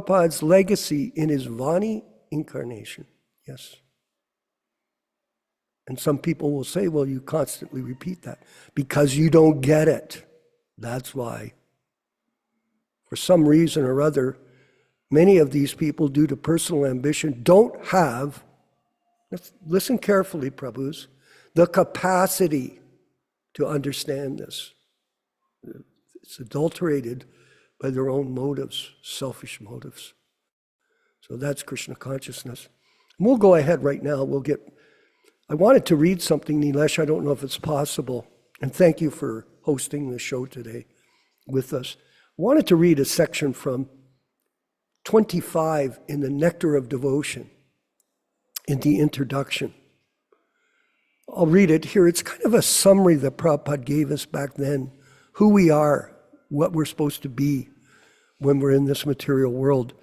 Prabhupada's legacy in his Vani incarnation. Yes. And some people will say, well, you constantly repeat that because you don't get it. That's why. For some reason or other, many of these people, due to personal ambition, don't have, listen carefully, Prabhus, the capacity to understand this. It's adulterated by their own motives, selfish motives. So that's Kṛṣṇa consciousness. And we'll go ahead right now. I wanted to read something, Nilesh. I don't know if it's possible. And thank you for hosting the show today with us. I wanted to read a section from 25 in the Nectar of Devotion, in the introduction. I'll read it here. It's kind of a summary that Prabhupada gave us back then, who we are, what we're supposed to be when we're in this material world.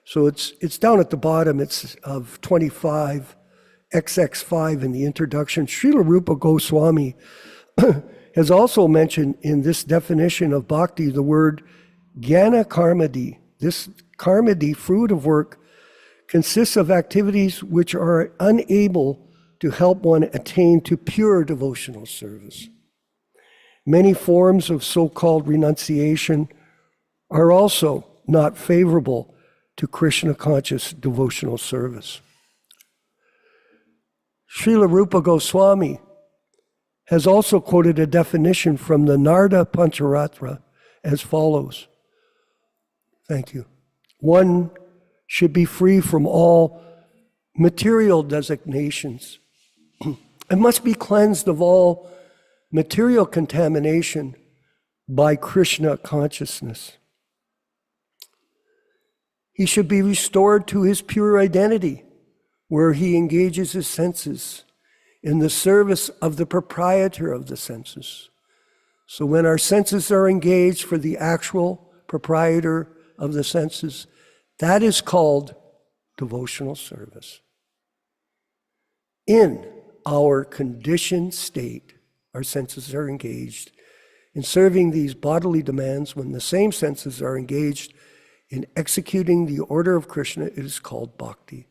So it's down at the bottom. It's of 25, XX5 in the introduction. Srila Rupa Goswami has also mentioned in this definition of bhakti the word jnana karmadi. This karmadi, fruit of work, consists of activities which are unable to help one attain to pure devotional service. Many forms of so-called renunciation are also not favorable to Krishna conscious devotional service. Srila Rupa Goswami has also quoted a definition from the Narda Pancharatra as follows. Thank you. One should be free from all material designations and must be cleansed of all material contamination by Krishna consciousness. He should be restored to his pure identity, where he engages his senses in the service of the proprietor of the senses. So when our senses are engaged for the actual proprietor of the senses, that is called devotional service. In our conditioned state, our senses are engaged in serving these bodily demands. When the same senses are engaged in executing the order of Krishna, it is called bhakti.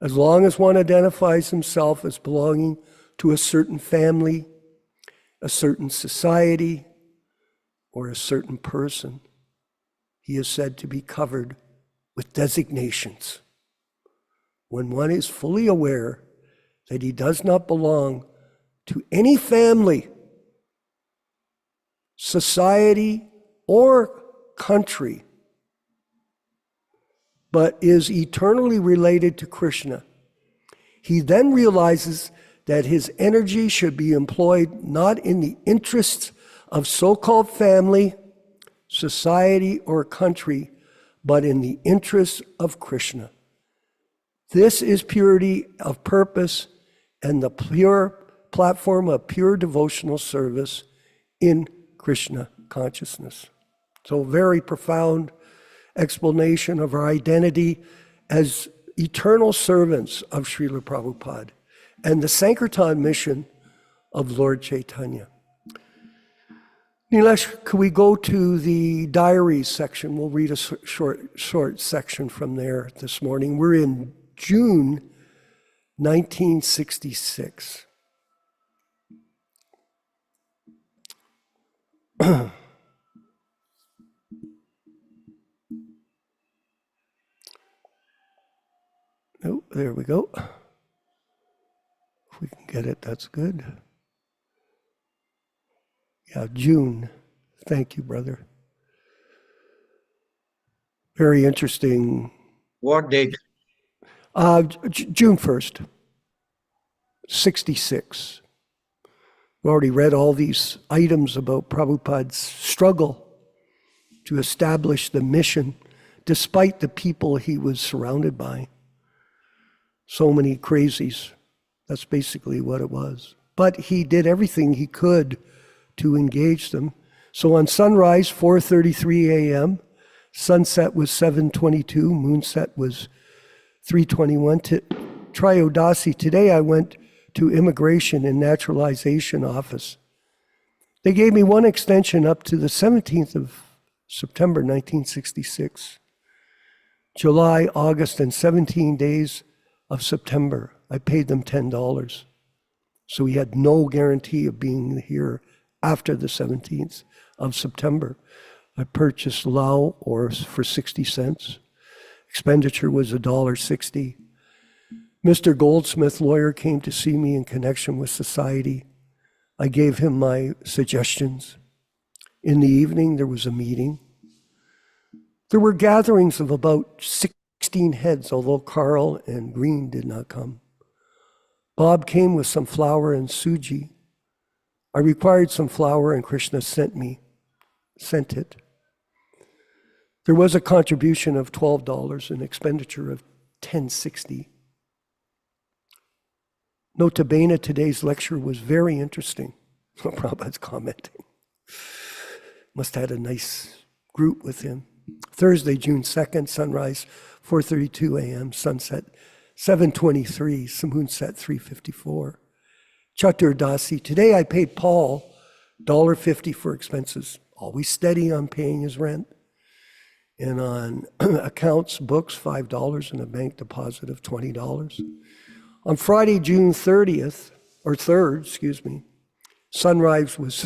As long as one identifies himself as belonging to a certain family, a certain society, or a certain person, he is said to be covered with designations. When one is fully aware that he does not belong to any family, society, or country, but is eternally related to Krishna, he then realizes that his energy should be employed not in the interests of so-called family, society, or country, but in the interests of Krishna. This is purity of purpose and the pure platform of pure devotional service in Krishna consciousness. So very profound explanation of our identity as eternal servants of Srila Prabhupada and the Sankirtan mission of Lord Chaitanya. Nilesh, could we go to the diaries section? We'll read a short section from there this morning. We're in June 1966. Oh, there we go. If we can get it, that's good. Yeah, June. Thank you, brother. Very interesting. What date? June 1st, 66. We already read all these items about Prabhupada's struggle to establish the mission despite the people he was surrounded by. So many crazies. That's basically what it was. But he did everything he could to engage them. So on sunrise, 4:33 a.m., sunset was 7:22, moonset was 3:21. Trayodasi, today I went to Immigration and Naturalization Office. They gave me one extension up to the 17th of September 1966. July, August, and 17 days of September. I paid them $10. So he had no guarantee of being here after the 17th of September. I purchased Lao ores for 60 cents. Expenditure was $1.60. Mr. Goldsmith, lawyer, came to see me in connection with society. I gave him my suggestions. In the evening, there was a meeting. There were gatherings of about 16 heads, although Carl and Green did not come. Bob came with some flour and suji. I required some flour, and Kṛṣṇa sent it. There was a contribution of $12, an expenditure of $10.60. Nota bene, today's lecture was very interesting. Prabhupada's commenting. Must have had a nice group with him. Thursday, June 2nd, sunrise, 4:32 a.m., sunset, 7:23, moonset, 3:54. Chaturdasi, today I paid Paul $1.50 for expenses, always steady on paying his rent. And on accounts, books, $5, and a bank deposit of $20. On Friday, June 3rd, sunrise was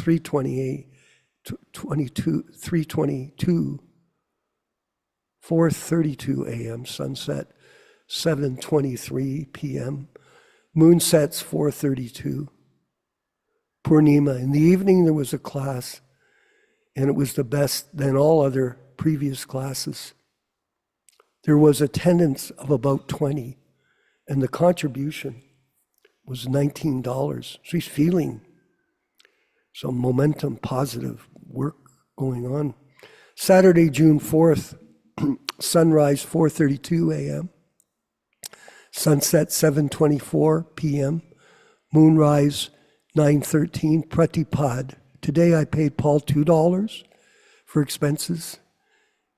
4:32 a.m., sunset 7:23 p.m., moonsets 4:32. Purnima. In the evening there was a class, and it was the best than all other previous classes. There was attendance of about 20, and the contribution was $19. So he's feeling some momentum, positive work going on. Saturday, June 4th, sunrise 4:32 a.m., sunset 7:24 p.m., moonrise 9:13, pratipad. Today I paid Paul $2 for expenses.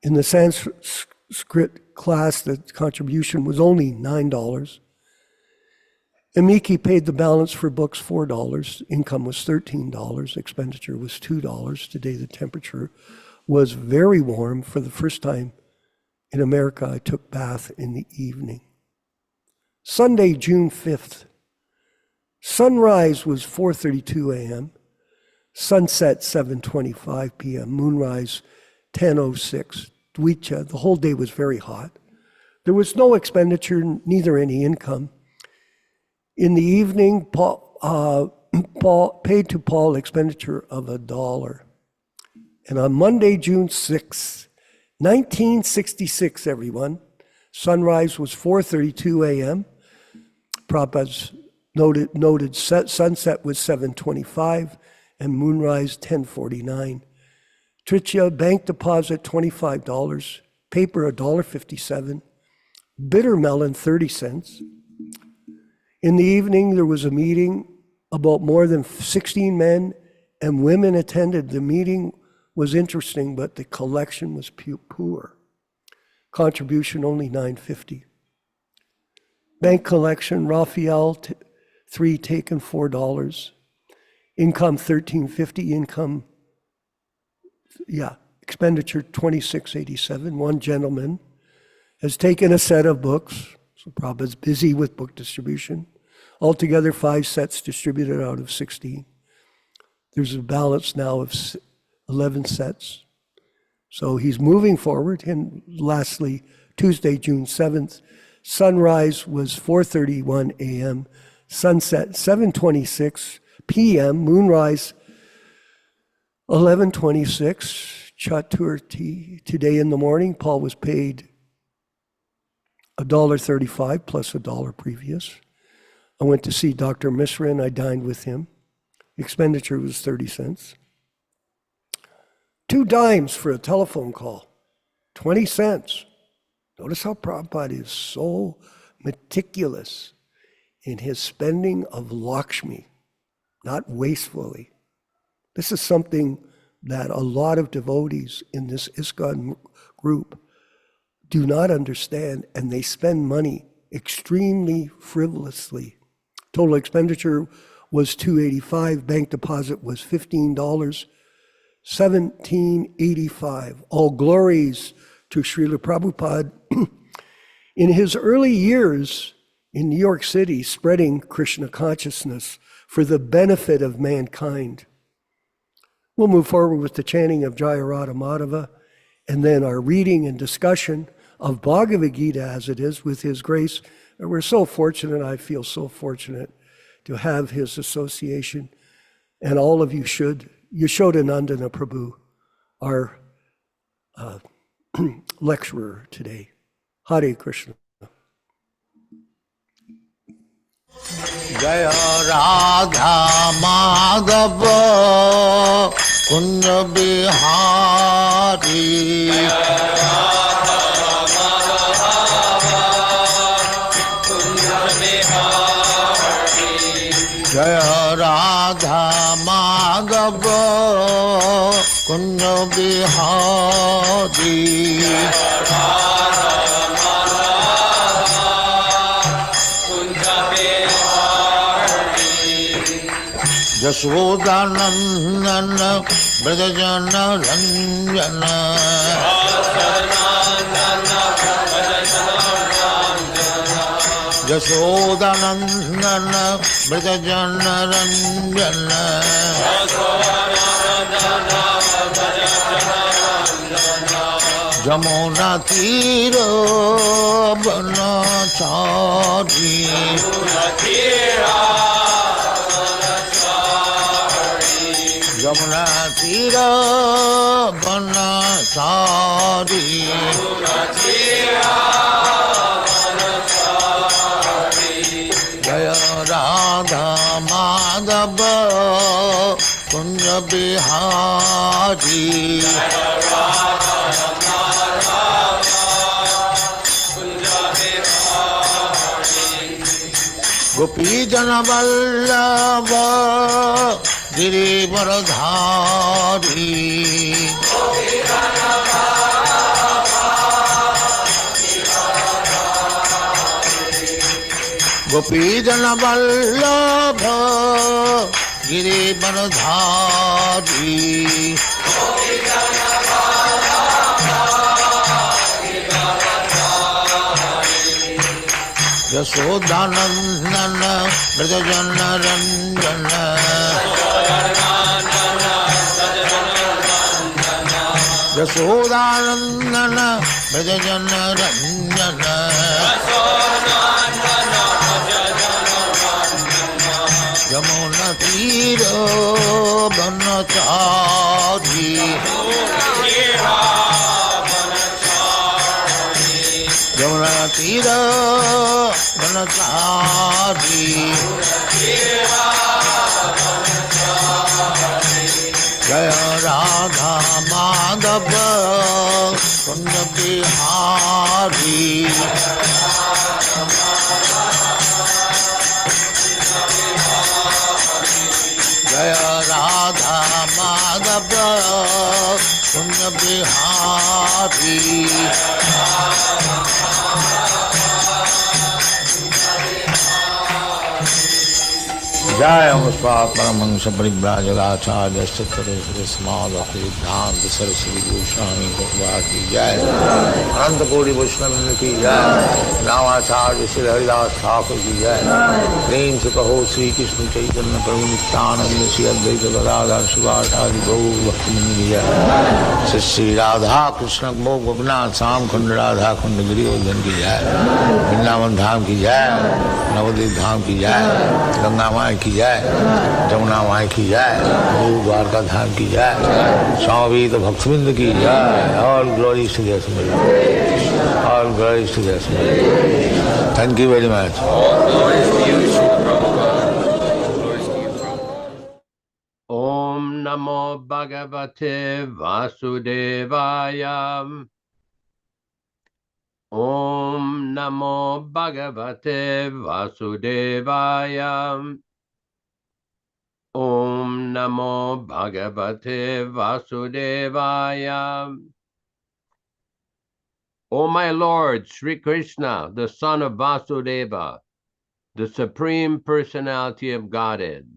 In the Sanskrit class, the contribution was only $9. Amiki paid the balance for books $4. Income was $13. Expenditure was $2. Today the temperature was very warm. For the first time in America, I took bath in the evening. Sunday, June 5th. Sunrise was 4:32 a.m. Sunset 7:25 p.m. Moonrise 10:06. Dvicha. The whole day was very hot. There was no expenditure, neither any income. In the evening, Paul paid to Paul expenditure of $1. And on Monday, June 6th, 1966, everyone, sunrise was 4:32 a.m. Prabhupada's noted sunset was 7:25 and moonrise 10:49. Tritiya, bank deposit $25, paper $1.57, bitter melon 30 cents. In the evening, there was a meeting. About more than 16 men and women attended. The meeting was interesting, but the collection was poor. Contribution only $9.50. Bank collection, Raphael, 3 taken, $4. Income $13.50. Expenditure $26.87. One gentleman has taken a set of books, so Prabhupada's busy with book distribution. Altogether 5 sets distributed out of 16. There's a balance now of 11 sets. So he's moving forward. And lastly, Tuesday, June 7th, sunrise was 4:31 a.m., sunset 7:26 p.m., moonrise 11:26, Chaturthi. Today in the morning, Paul was paid $1.35 plus $1 previous. I went to see Dr. Mishra and I dined with him. Expenditure was 30 cents. 2 dimes for a telephone call, 20 cents. Notice how Prabhupada is so meticulous in his spending of Lakshmi, not wastefully. This is something that a lot of devotees in this ISKCON group do not understand, and they spend money extremely frivolously. Total expenditure was $285. Bank deposit was $15, $17.85. All glories to Srila Prabhupada. In his early years in New York City, spreading Krishna consciousness for the benefit of mankind. We'll move forward with the chanting of Jaya Radha Madhava, and then our reading and discussion of Bhagavad Gita as it is with his grace. And we're so fortunate, I feel so fortunate to have his association. And all of you should. Yashodanandana Prabhu, our lecturer today. Hare Krishna. Jaya Radha Madhava Kunja Bihari Jaya Radha Madhava Kunja Bihari Yashodanandana Brajajana Ranjana Yashodanandana Brajajana Ranjana Jamuna Tira Banachari Jamuna Tira Banachari Jaya Radha Madhava Kunja Bihari Gopi Jana Vallabha Girivaradhari Gopi Jana Vallabha Girivaradhari Yashodanandana Brajajana Ranjana Yashodanandana Brajajana Ranjana Yamuna Tira Banachari Yamuna Tira Banachari Jaya Radha Madhava Kunja Bihari Jaya Radha Madhava Kunja Bihari Jaya Muspa Paramahansa Parivrajagacharya Sattva Smadhati Dhanta Saraswati Goswami Bhagavad Ki Jai Ananta Kodi Vaishnava Ki Jai Namacharya Sri Haridas Thakur Ki Jai Prem Se Kaho Sri Krishna Chaitanya Prabhu Nityananda Sri Advaita Gadadhar Shivasari Gaur Bhaktivinoda Ki Jai Sri Radha Krishna Mo Gopinath Sam Khanda Radha Khanda Giridhar Ki Jai Vrindavan Dham Ki Jai Navadvip Dham Ki Jai Ganga Mai Ki Jai Jamuna Mai Ki Jai Guru Dwarka Dham Ki Jai Swami Bhaktivinoda Ki Jai. All glories to the Assemblage. All glories to the Assemblage. Thank you very much. All glories to you, Srila Prabhupada. Glories to you, Prabhupada. Om Namo Bhagavate Vasudevaya. Om Namo Bhagavate Vasudevaya. Om Namo Bhagavate Vasudevaya. O my Lord, Sri Krishna, the son of Vasudeva, the Supreme Personality of Godhead,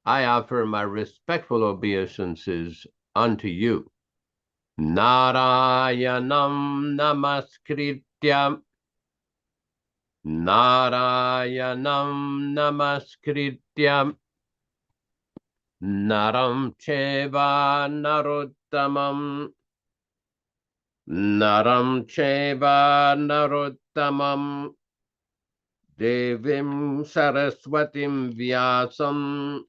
I offer my respectful obeisances unto you. Narayanam Namaskritya Narayanam namaskrityam naram cheva narottamam devim saraswatim vyasam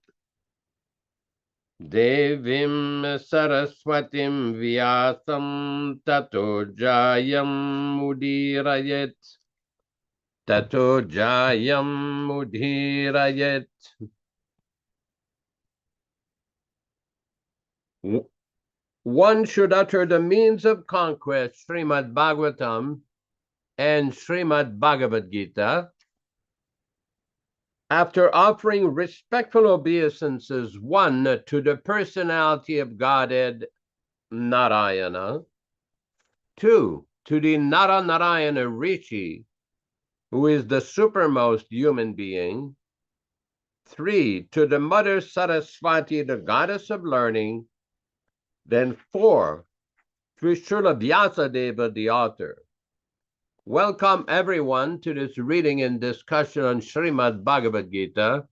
tato jayam mudirayet. One should utter the means of conquest, Srimad Bhagavatam and Srimad Bhagavad Gita, after offering respectful obeisances, one, to the personality of Godhead, Narayana, two, to the Narayana Rishi, who is the supermost human being, three, to the Mother Saraswati, the goddess of learning, then four, to Srila Vyasadeva, the author. Welcome everyone to this reading and discussion on Srimad Bhagavad Gita.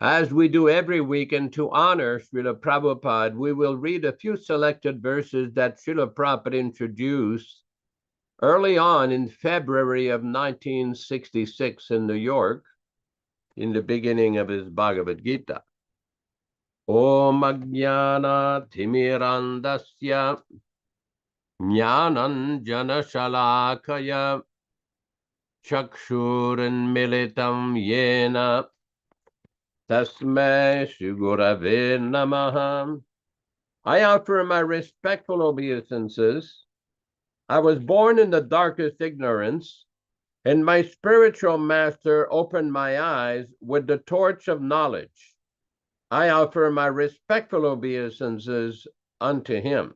As we do every week, and to honor Srila Prabhupada, we will read a few selected verses that Srila Prabhupada introduced early on in February of 1966 in New York, in the beginning of his Bhagavad Gita. Om Ajnana Timirandasya Jnananjana Shalakaya Chakshurin Militam Yena Tasmai Shri Gurave Namaha. I offer my respectful obeisances. I was born in the darkest ignorance, and my spiritual master opened my eyes with the torch of knowledge. I offer my respectful obeisances unto him.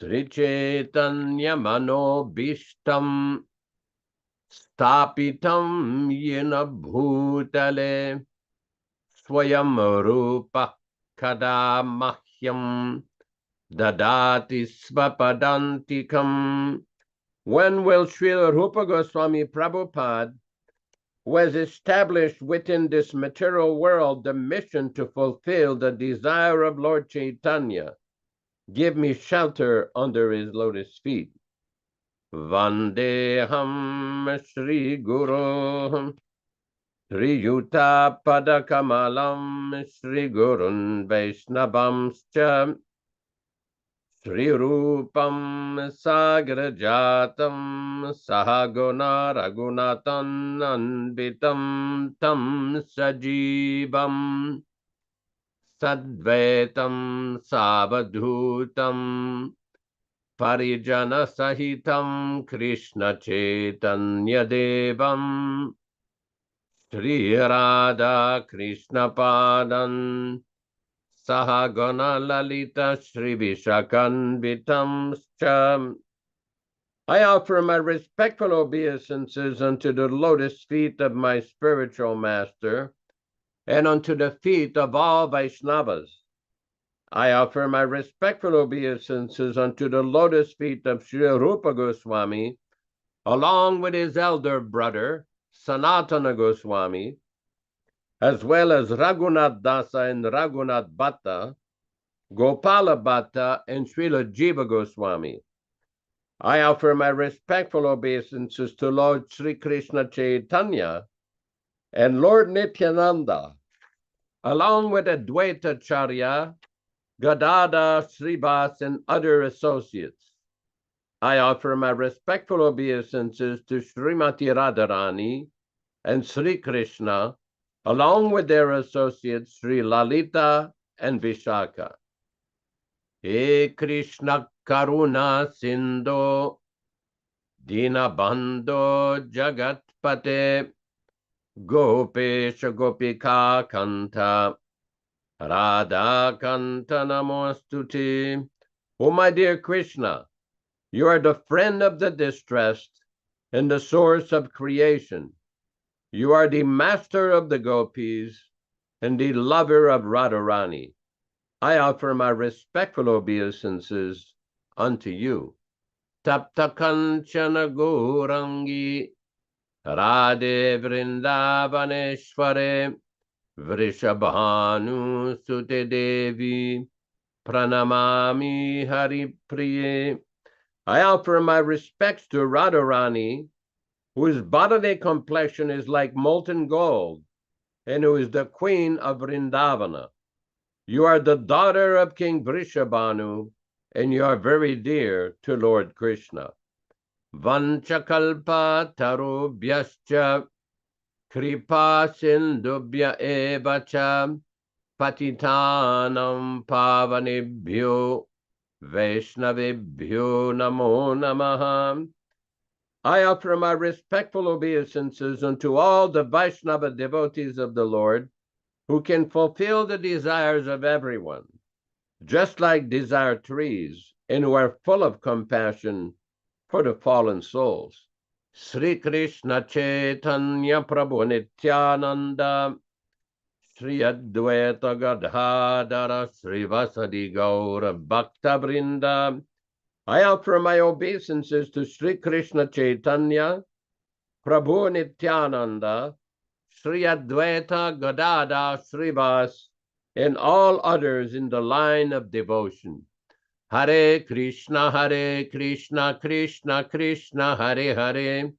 Sri Chaitanya Mano Bhishtam Stapitam Yena Bhutale Swayam Rupa Kada Mahyam Dadati Svapadantikam. When will Srila Rupa Goswami Prabhupada, who has established within this material world the mission to fulfill the desire of Lord Chaitanya, give me shelter under his lotus feet? Vandeham Shri Guru Sri Yuta Padakamalam Shri Gurun Vaishnavamscha Sri Rupam Sagrajatam Sahaguna Raghunatan Anbitam Tam Sajivam Sadvaitam Savadhutam Parijana Sahitam Kṛṣṇa Chaitanya Devam Sri Radha Krishna Padan Sahagana Lalita Sri Vishakanvitam. I offer my respectful obeisances unto the lotus feet of my spiritual master and unto the feet of all Vaishnavas. I offer my respectful obeisances unto the lotus feet of Sri Rupa Goswami, along with his elder brother, Sanatana Goswami, as well as Raghunath Dasa and Raghunath Bhatta, Gopala Bhatta, and Srila Jiva Goswami. I offer my respectful obeisances to Lord Sri Kṛṣṇa Chaitanya and Lord Nityananda, along with Advaita Charya, Gadada, Srivas, and other associates. I offer my respectful obeisances to Srimati Radharani and Sri Kṛṣṇa, along with their associates Sri Lalita and Vishaka. He Krishna Karuna Sindhu Dinabandho Jagatpate Gopesha Gopika Kanta Radha Kanta Namostuti. Oh, my dear Krishna, you are the friend of the distressed and the source of creation. You are the master of the gopis and the lover of Radharani. I offer my respectful obeisances unto you. Tapta Kanchana Gourangi Radhe Vrindavaneshware Vrishabhanu Sute Devi Pranamami Hari Priye. I offer my respects to Radharani, whose bodily complexion is like molten gold, and who is the queen of Vrindavana. You are the daughter of King Vrishabhanu, and you are very dear to Lord Krishna. Vanchakalpa tarubhyascha kripa sindubhya evacha patitanam pavanibhyo Vaishnavibhyo namo namaha. I offer my respectful obeisances unto all the Vaishnava devotees of the Lord, who can fulfill the desires of everyone, just like desire trees, and who are full of compassion for the fallen souls. Sri Krishna Chaitanya Prabhu Nityananda, Sri Advaita Gadadhara Srivasadi Gaura Bhakta Vrinda. I offer my obeisances to Sri Krishna Chaitanya, Prabhu Nityananda, Sri Advaita Gadadhara Srivas, and all others in the line of devotion. Hare Krishna, Krishna Krishna, Hare Hare,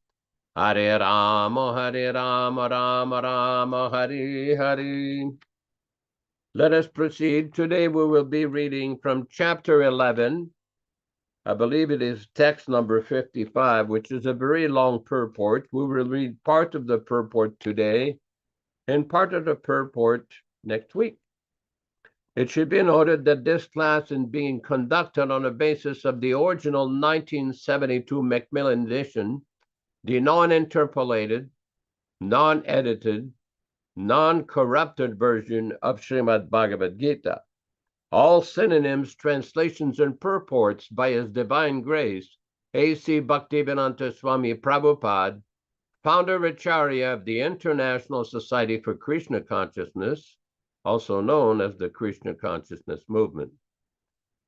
Hare Rama, Rama Rama, Hare Hare. Let us proceed. Today we will be reading from chapter 11. I believe it is text number 55, which is a very long purport. We will read part of the purport today and part of the purport next week. It should be noted that this class is being conducted on the basis of the original 1972 Macmillan edition, the non-interpolated, non-edited, non-corrupted version of Srimad Bhagavad Gita. All synonyms, translations, and purports by His Divine Grace, A.C. Bhaktivedanta Swami Prabhupada, founder Acharya of the International Society for Krishna Consciousness, also known as the Krishna Consciousness Movement.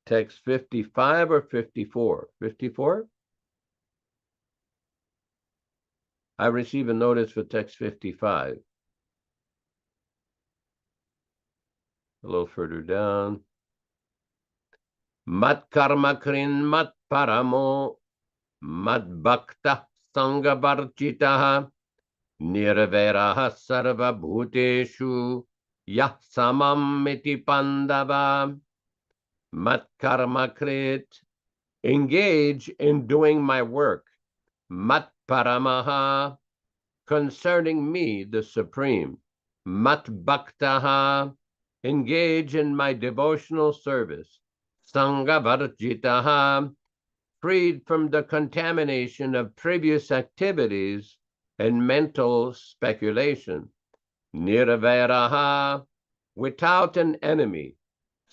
Text 55 or 54? 54? I receive a notice for text 55. A little further down. Mat karma krin mat paramo mat bhakta sanghavarjitaha nirveraha sarva bhuteshu yah samam iti pandava. Mat karma krit, engage in doing my work. Mat paramaha, concerning me, the Supreme. Mat bhaktaha, engage in my devotional service. Sanghavarjitaha, freed from the contamination of previous activities and mental speculation. Nirvairaha, without an enemy.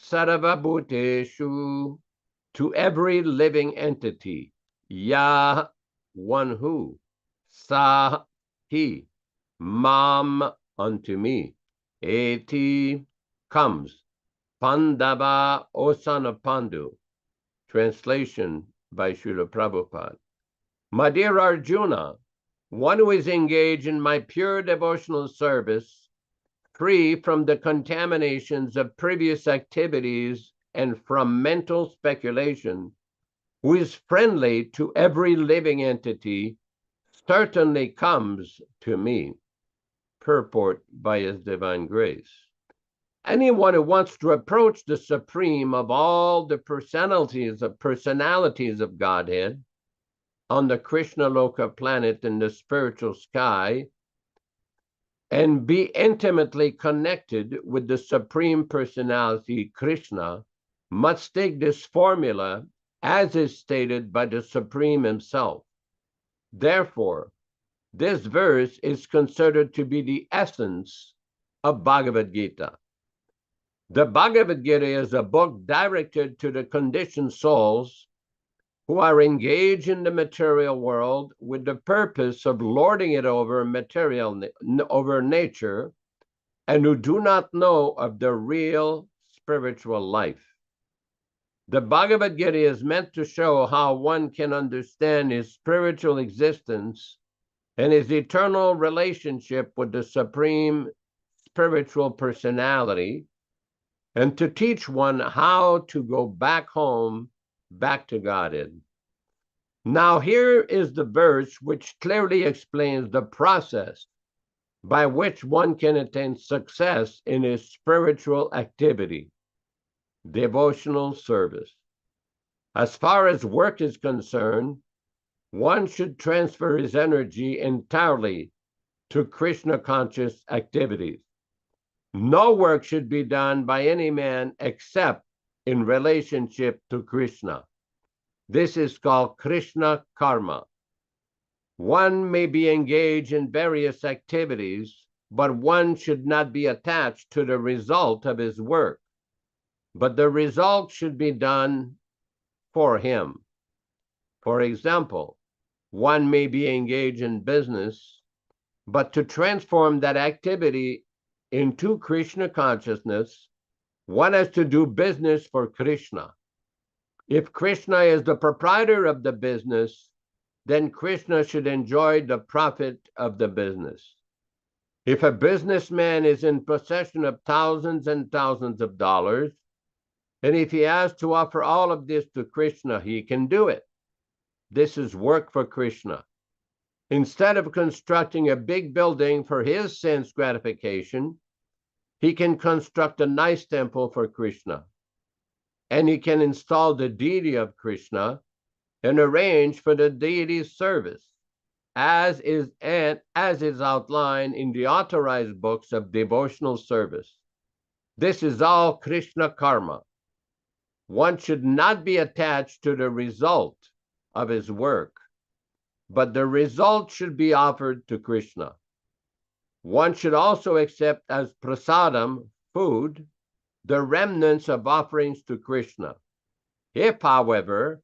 Sarvabhuteshu, to every living entity. Yah, one who. Sa, he. Mam, unto me. Eti, comes. Pandava, O son of Pandu. Translation by Srila Prabhupada. My dear Arjuna, one who is engaged in my pure devotional service, free from the contaminations of previous activities and from mental speculation, who is friendly to every living entity, certainly comes to me. Purport by His Divine Grace. Anyone who wants to approach the Supreme of all the personalities of Godhead on the Krishna Loka planet in the spiritual sky and be intimately connected with the Supreme Personality, Krishna, must take this formula as is stated by the Supreme Himself. Therefore, this verse is considered to be the essence of Bhagavad Gita. The Bhagavad Gita is a book directed to the conditioned souls who are engaged in the material world with the purpose of lording it over nature, and who do not know of the real spiritual life. The Bhagavad Gita is meant to show how one can understand his spiritual existence and his eternal relationship with the Supreme Spiritual Personality, and to teach one how to go back home, back to Godhead. Now, here is the verse which clearly explains the process by which one can attain success in his spiritual activity, devotional service. As far as work is concerned, one should transfer his energy entirely to Krishna conscious activities. No work should be done by any man except in relationship to Krishna. This is called Kṛṣṇa karma. One may be engaged in various activities, but one should not be attached to the result of his work, but the result should be done for him. For example, one may be engaged in business, but to transform that activity into Krishna consciousness, one has to do business for Krishna. If Krishna is the proprietor of the business, then Krishna should enjoy the profit of the business. If a businessman is in possession of thousands and thousands of dollars, and if he has to offer all of this to Krishna, he can do it. This is work for Krishna. Instead of constructing a big building for his sense gratification, he can construct a nice temple for Krishna. And he can install the deity of Krishna and arrange for the deity's service, as is outlined in the authorized books of devotional service. This is all Kṛṣṇa karma. One should not be attached to the result of his work, but the result should be offered to Krishna. One should also accept as prasadam, food, the remnants of offerings to Krishna. If, however,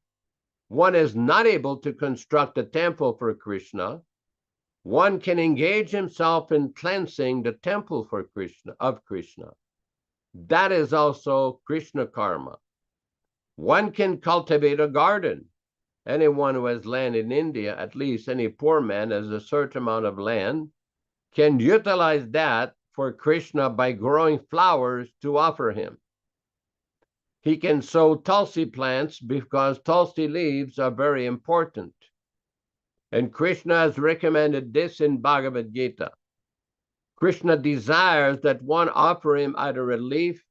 one is not able to construct a temple for Krishna, one can engage himself in cleansing the temple for Krishna. That is also Kṛṣṇa karma. One can cultivate a garden. Anyone who has land in India, at least any poor man has a certain amount of land, can utilize that for Krishna by growing flowers to offer him. He can sow tulsi plants because tulsi leaves are very important. And Krishna has recommended this in Bhagavad Gita. Krishna desires that one offer him either a leaf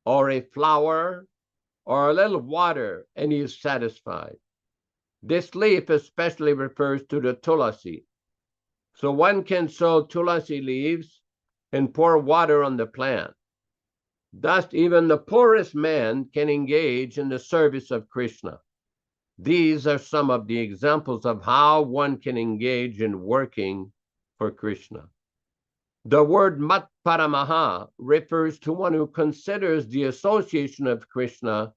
or a flower or a little water, and he is satisfied. This leaf especially refers to the tulasi. So one can sow tulasi leaves and pour water on the plant. Thus, even the poorest man can engage in the service of Krishna. These are some of the examples of how one can engage in working for Krishna. The word mat paramaha refers to one who considers the association of Krishna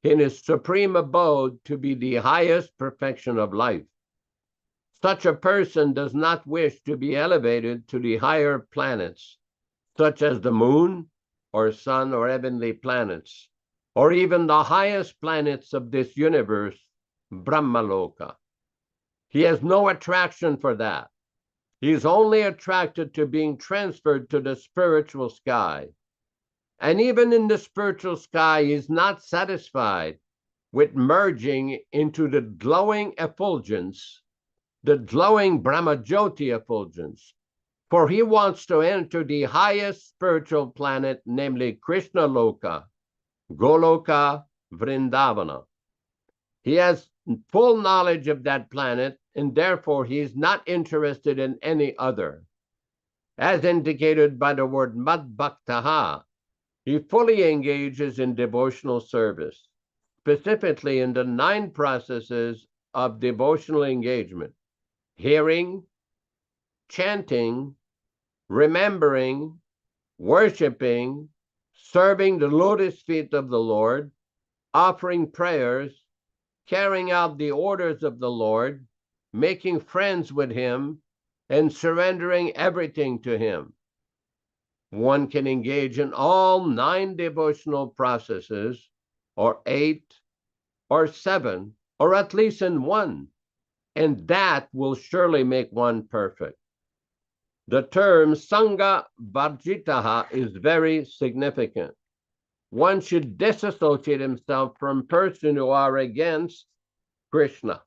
in his supreme abode to be the highest perfection of life. Such a person does not wish to be elevated to the higher planets, such as the moon or sun or heavenly planets, or even the highest planets of this universe, Brahmaloka. He has no attraction for that. He is only attracted to being transferred to the spiritual sky. And even in the spiritual sky, he is not satisfied with merging into the glowing effulgence, the glowing Brahmajyoti effulgence, for he wants to enter the highest spiritual planet, namely Krishna Loka, Goloka, Vrindavana. He has full knowledge of that planet, and therefore he is not interested in any other. As indicated by the word Mad Bhaktaha, he fully engages in devotional service, specifically in the 9 processes of devotional engagement: hearing, chanting, remembering, worshiping, serving the lotus feet of the Lord, offering prayers, carrying out the orders of the Lord, making friends with him, and surrendering everything to him. One can engage in all 9 devotional processes, or 8, or 7, or at least in 1. and that will surely make one perfect. The term Sangha Varjitaha is very significant. One should disassociate himself from persons who are against Kṛṣṇa.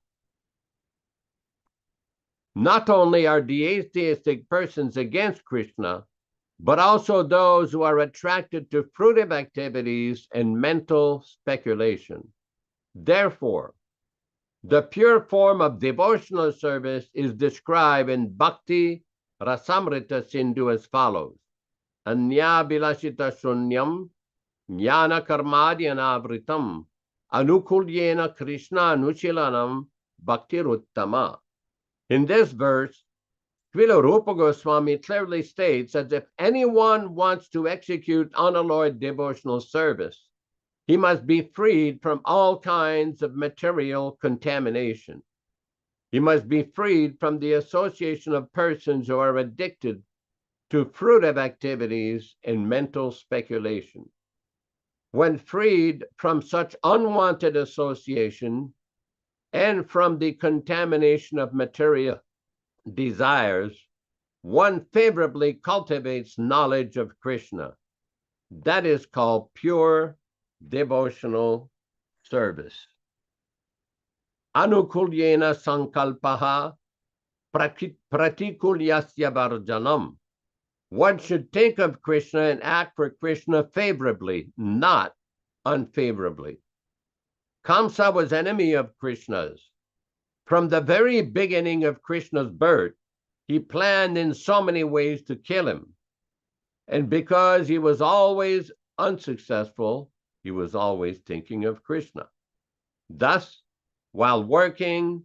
Not only are deistic persons against Kṛṣṇa, but also those who are attracted to fruitive activities and mental speculation. Therefore, the pure form of devotional service is described in Bhakti Rasamrita Sindhu as follows: Anya Bilashita Shunyam Jnana Karmadyanavritam Anukulyena Krishna Anuchilanam Bhaktiruttama. In this verse, Srila Rupa Goswami clearly states that if anyone wants to execute unalloyed devotional service, he must be freed from all kinds of material contamination. He must be freed from the association of persons who are addicted to fruitive activities and mental speculation. When freed from such unwanted association and from the contamination of material desires, one favorably cultivates knowledge of Kṛṣṇa. That is called pure devotional service. Anukulyena sankalpaha pratikulyasya varjanam. One should think of Kṛṣṇa and act for Kṛṣṇa favorably, not unfavorably. Kamsa was enemy of Kṛṣṇa's. From the very beginning of Kṛṣṇa's birth, he planned in so many ways to kill him. And because he was always unsuccessful, he was always thinking of Kṛṣṇa. Thus, while working,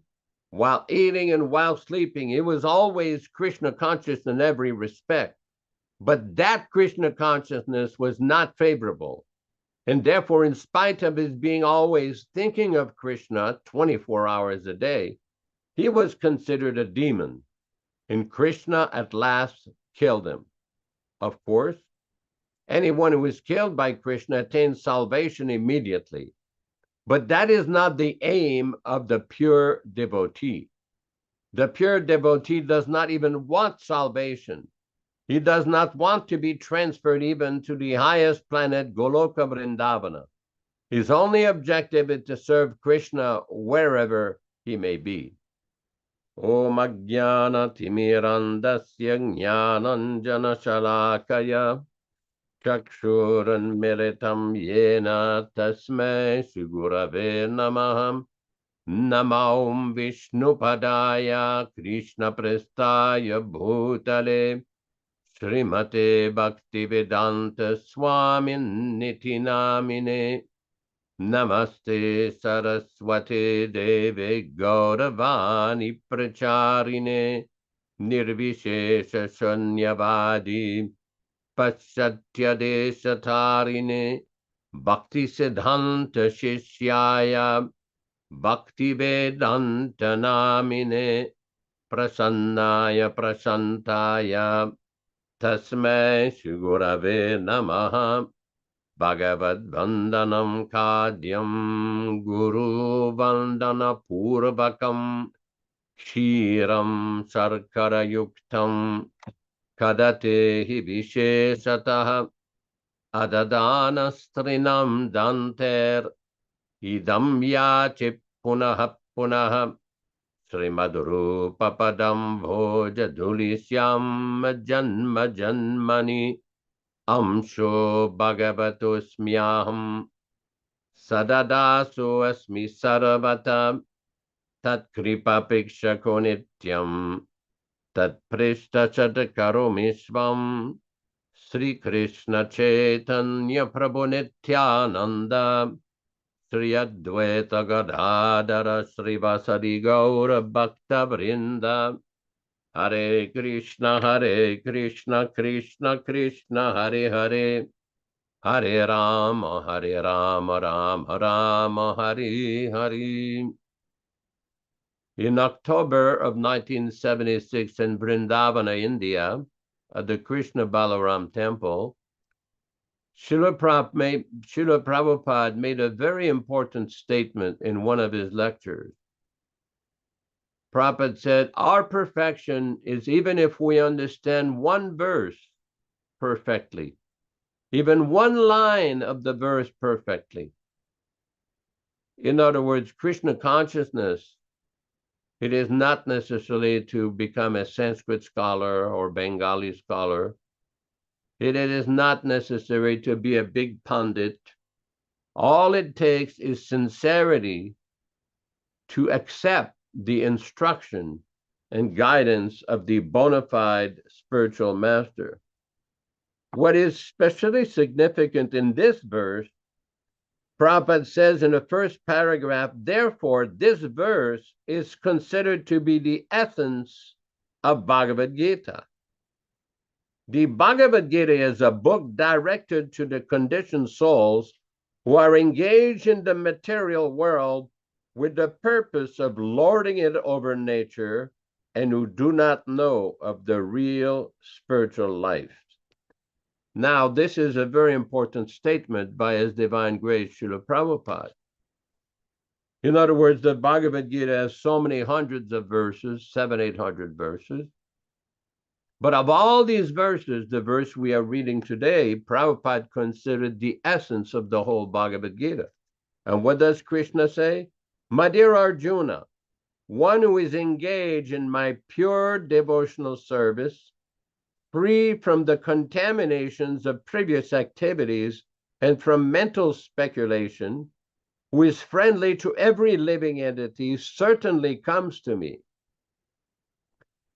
while eating, and while sleeping, he was always Kṛṣṇa conscious in every respect. But that Kṛṣṇa consciousness was not favorable. And therefore, in spite of his being always thinking of Kṛṣṇa 24 hours a day, he was considered a demon. And Kṛṣṇa at last killed him. Of course, anyone who is killed by Kṛṣṇa attains salvation immediately. But that is not the aim of the pure devotee. The pure devotee does not even want salvation. He does not want to be transferred even to the highest planet, Goloka Vrindavana. His only objective is to serve Kṛṣṇa wherever he may be. Om Ajnana Timirandasya Jnananjana Shalakaya Chakshuran Miritam Yena Tasmai Shigurave Namaham Namaum Vishnupadaya Krishna Prestaya Bhutale Srimate Bhaktivedanta Swamin Niti Namine Namaste Saraswate Deve Gauravani Pracharine Nirvishesha Shunyavadi Paschatya Deshatarine Bhakti Siddhanta Shishyaya Bhakti Vedanta Namine Prasannaya Prasantaya Tasmai Shigurave Namaha Bhagavad Vandanam Kadyam Guru Vandana Purvakam Kshiram Sarkara Yuktam Kadate hi Vishesataha Adadana Strinam Danter Idam Yache Punaha Punaha Srimad Papadam Bhoja Dhulisyam Janma Janmani Amsho Bhagavatosmyaham Sadadaso Asmi Sarvata Tat Kripa Pikshako Nityam Tat Prishta Chatakaromishvam Sri Krishna Chaitanya Prabhu Nityananda Sri Advaita Gadadara Sri Vasadi Gaura Bhakta Vrinda Hare Krishna, Krishna Krishna, Hare Hare, Hare Rama, Rama Rama, Hare Hare. In October of 1976 in Vrindavana, India, at the Krishna Balaram Temple, Srila Prabhupada made a very important statement in one of his lectures. Prabhupada said, our perfection is even if we understand one verse perfectly, even one line of the verse perfectly. In other words, Krishna consciousness, it is not necessarily to become a Sanskrit scholar or Bengali scholar. It is not necessary to be a big pundit. All it takes is sincerity to accept the instruction and guidance of the bona fide spiritual master. What is especially significant in this verse, Prabhupada says in the first paragraph, therefore, this verse is considered to be the essence of Bhagavad Gita. The Bhagavad Gita is a book directed to the conditioned souls who are engaged in the material world with the purpose of lording it over nature and who do not know of the real spiritual life. Now, this is a very important statement by His Divine Grace, Srila Prabhupada. In other words, the Bhagavad Gita has so many hundreds of verses, 700-800 verses. But of all these verses, the verse we are reading today, Prabhupada considered the essence of the whole Bhagavad Gita. And what does Krishna say? My dear Arjuna, one who is engaged in my pure devotional service, free from the contaminations of previous activities and from mental speculation, who is friendly to every living entity, certainly comes to me.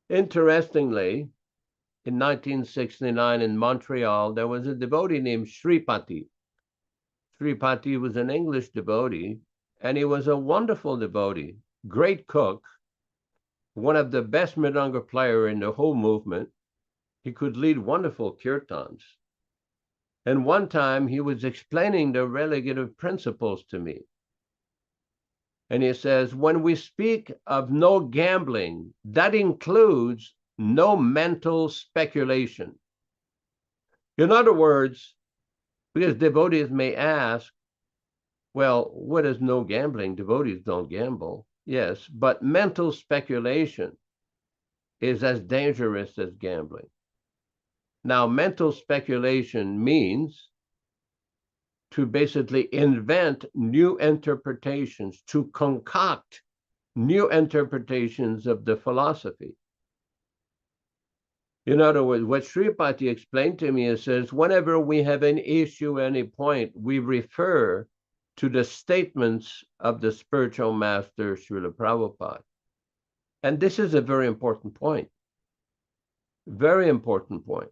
Interestingly, in 1969 in Montreal, there was a devotee named Sripati. Sripati was an English devotee, and he was a wonderful devotee, great cook, one of the best mridanga player in the whole movement. He could lead wonderful kirtans. And one time he was explaining the relegative principles to me. And he says, when we speak of no gambling, that includes no mental speculation. In other words, because devotees may ask, well, what is no gambling? Devotees don't gamble. Yes, but mental speculation is as dangerous as gambling. Now, mental speculation means to basically invent new interpretations, to concoct new interpretations of the philosophy. In other words, what Sripati explained to me is says, whenever we have an issue, any point, we refer to the statements of the spiritual master, Srila Prabhupada. And this is a very important point. Very important point.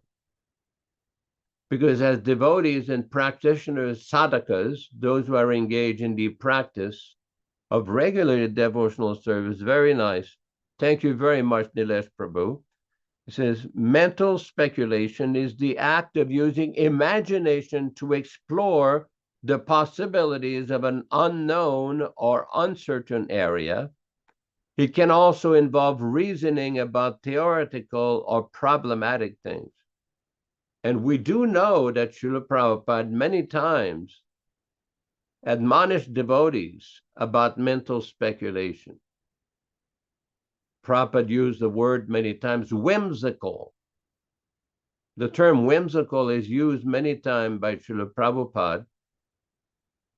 Because as devotees and practitioners, sadhakas, those who are engaged in the practice of regulated devotional service, very nice. Thank you very much, Nilesh Prabhu. It says, mental speculation is the act of using imagination to explore the possibilities of an unknown or uncertain area. It can also involve reasoning about theoretical or problematic things. And we do know that Srila Prabhupada many times admonished devotees about mental speculation. Prabhupada used the word many times, whimsical. The term whimsical is used many times by Srila Prabhupada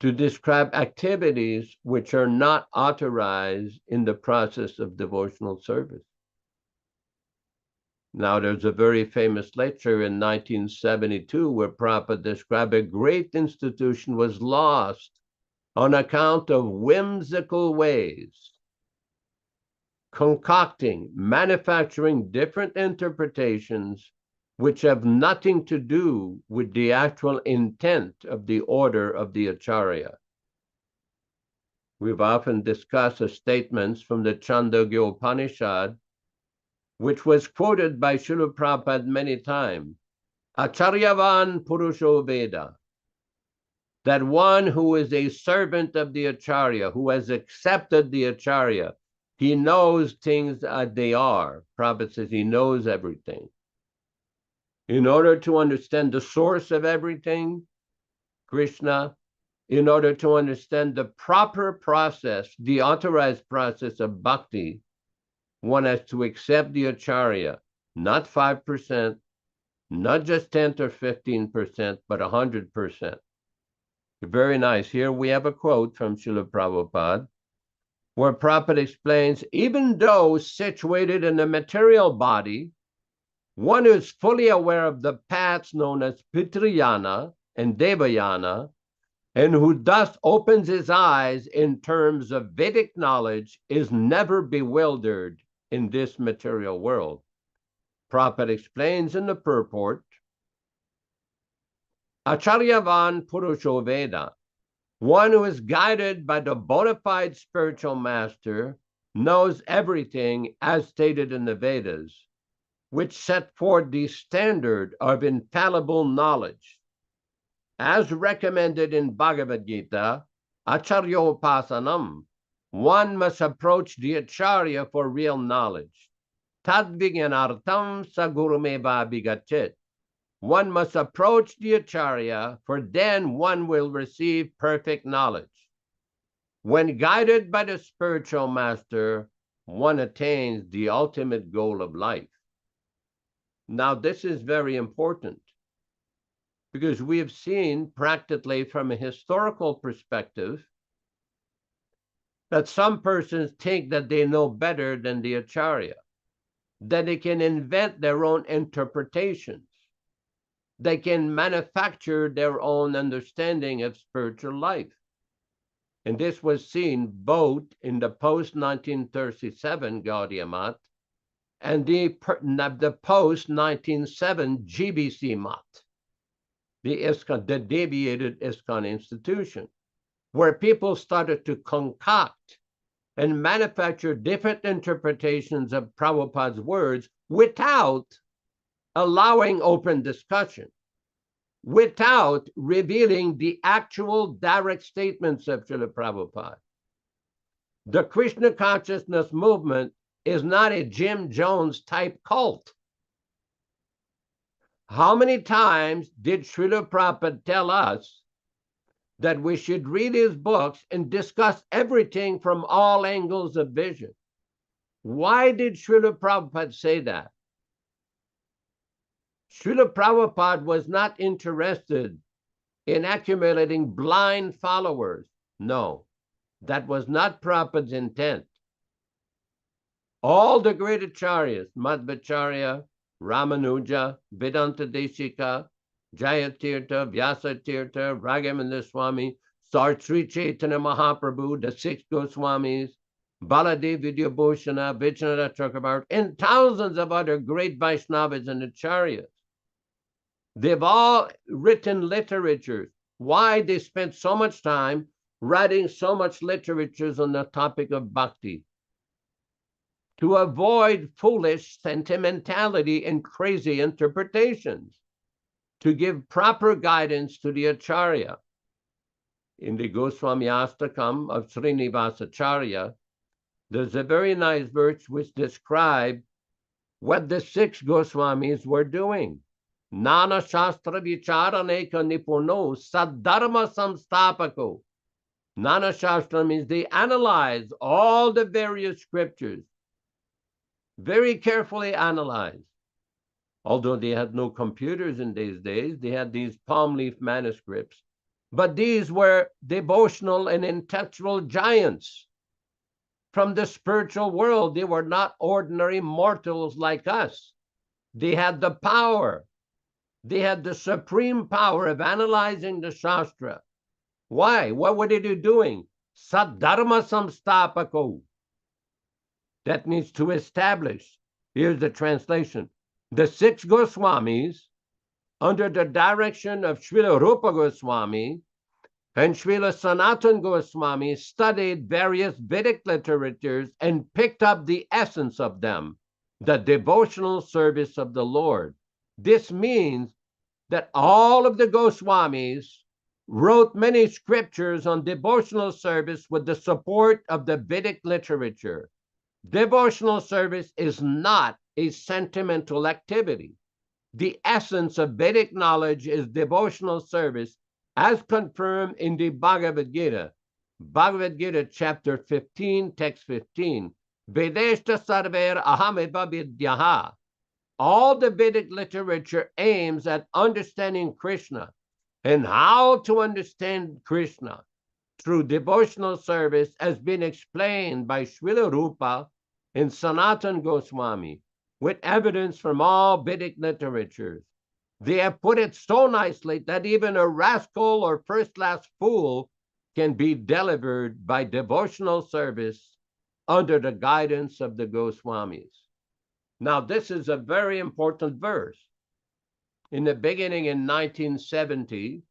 to describe activities which are not authorized in the process of devotional service. Now, there's a very famous lecture in 1972 where Prabhupada described a great institution was lost on account of whimsical ways, concocting, manufacturing different interpretations which have nothing to do with the actual intent of the order of the Acharya. We've often discussed the statements from the Chandogya Upanishad, which was quoted by Srila Prabhupada many times, Acharyavan Purusho Veda, that one who is a servant of the Acharya, who has accepted the Acharya, he knows things as they are. Prabhupada says he knows everything. In order to understand the source of everything, Kṛṣṇa, in order to understand the proper process, the authorized process of bhakti, One has to accept the Acharya, not 5%, not just 10 or 15%, but 100%. Very nice. Here we have a quote from Srila Prabhupada, where Prabhupada explains, even though situated in the material body, one who is fully aware of the paths known as Pitrayana and Devayana, and who thus opens his eyes in terms of Vedic knowledge, is never bewildered in this material world. Prabhupada explains in the purport, Acharyavan Purusho Veda, one who is guided by the bona fide spiritual master, knows everything as stated in the Vedas, which set forth the standard of infallible knowledge. As recommended in Bhagavad Gita, Acharyopasanam, one must approach the Acharya for real knowledge. Tadvigyanartam sagurumeva vigachet. One must approach the Acharya, for then one will receive perfect knowledge. When guided by the spiritual master, one attains the ultimate goal of life. Now, this is very important, because we have seen practically from a historical perspective that some persons think that they know better than the Acharya, that they can invent their own interpretations. They can manufacture their own understanding of spiritual life. And this was seen both in the post-1937 Gaudiya Math and the post-1907 GBC Math, the deviated ISKCON institution, where people started to concoct and manufacture different interpretations of Prabhupada's words without allowing open discussion, without revealing the actual direct statements of Srila Prabhupada. The Krishna consciousness movement is not a Jim Jones type cult. How many times did Srila Prabhupada tell us that we should read his books and discuss everything from all angles of vision? Why did Srila Prabhupada say that? Srila Prabhupada was not interested in accumulating blind followers. No, that was not Prabhupada's intent. All the great acharyas, Madhvacharya, Ramanuja, Vedanta Desika, Jayatirtha, Vyasatirtha, Raghavendra Swami, Sri Chaitanya Mahaprabhu, the six Goswamis, Baladev Vidyabhushana, Vijnana Chakrabarti, and thousands of other great Vaishnavas and acharyas. They've all written literatures. Why? They spent so much time writing so much literatures on the topic of bhakti, to avoid foolish sentimentality and crazy interpretations, to give proper guidance to the Acharya. In the Goswami Astakam of Srinivasacharya, there's a very nice verse which describes what the six Goswamis were doing. Nana Shastra Vicharaneka Nipuno Saddharma Samstapako. Nana Shastra means they analyze all the various scriptures, very carefully analyzed. Although they had no computers in these days, they had these palm leaf manuscripts. But these were devotional and intellectual giants from the spiritual world. They were not ordinary mortals like us. They had the power. They had the supreme power of analyzing the Shastra. Why? What were they doing? Saddharma samstapako. That means to establish. Here's the translation. The six Goswamis, under the direction of Srila Rupa Goswami and Srila Sanatana Goswami, studied various Vedic literatures and picked up the essence of them, the devotional service of the Lord. This means that all of the Goswamis wrote many scriptures on devotional service with the support of the Vedic literature. Devotional service is not a sentimental activity. The essence of Vedic knowledge is devotional service, as confirmed in the Bhagavad Gita. Bhagavad Gita, chapter 15, text 15. Krishna Chaitanya Mahaprabhu, the six Goswamis, Vedeshta sarver ahamiva vidyaha. All the Vedic literature aims at understanding Krishna, and how to understand Krishna through devotional service has been explained by Srila Rupa and Sanatana Goswami with evidence from all Vedic literatures. They have put it so nicely that even a rascal or first-class fool can be delivered by devotional service under the guidance of the Goswamis. Now, this is a very important verse. In the beginning, in 1970,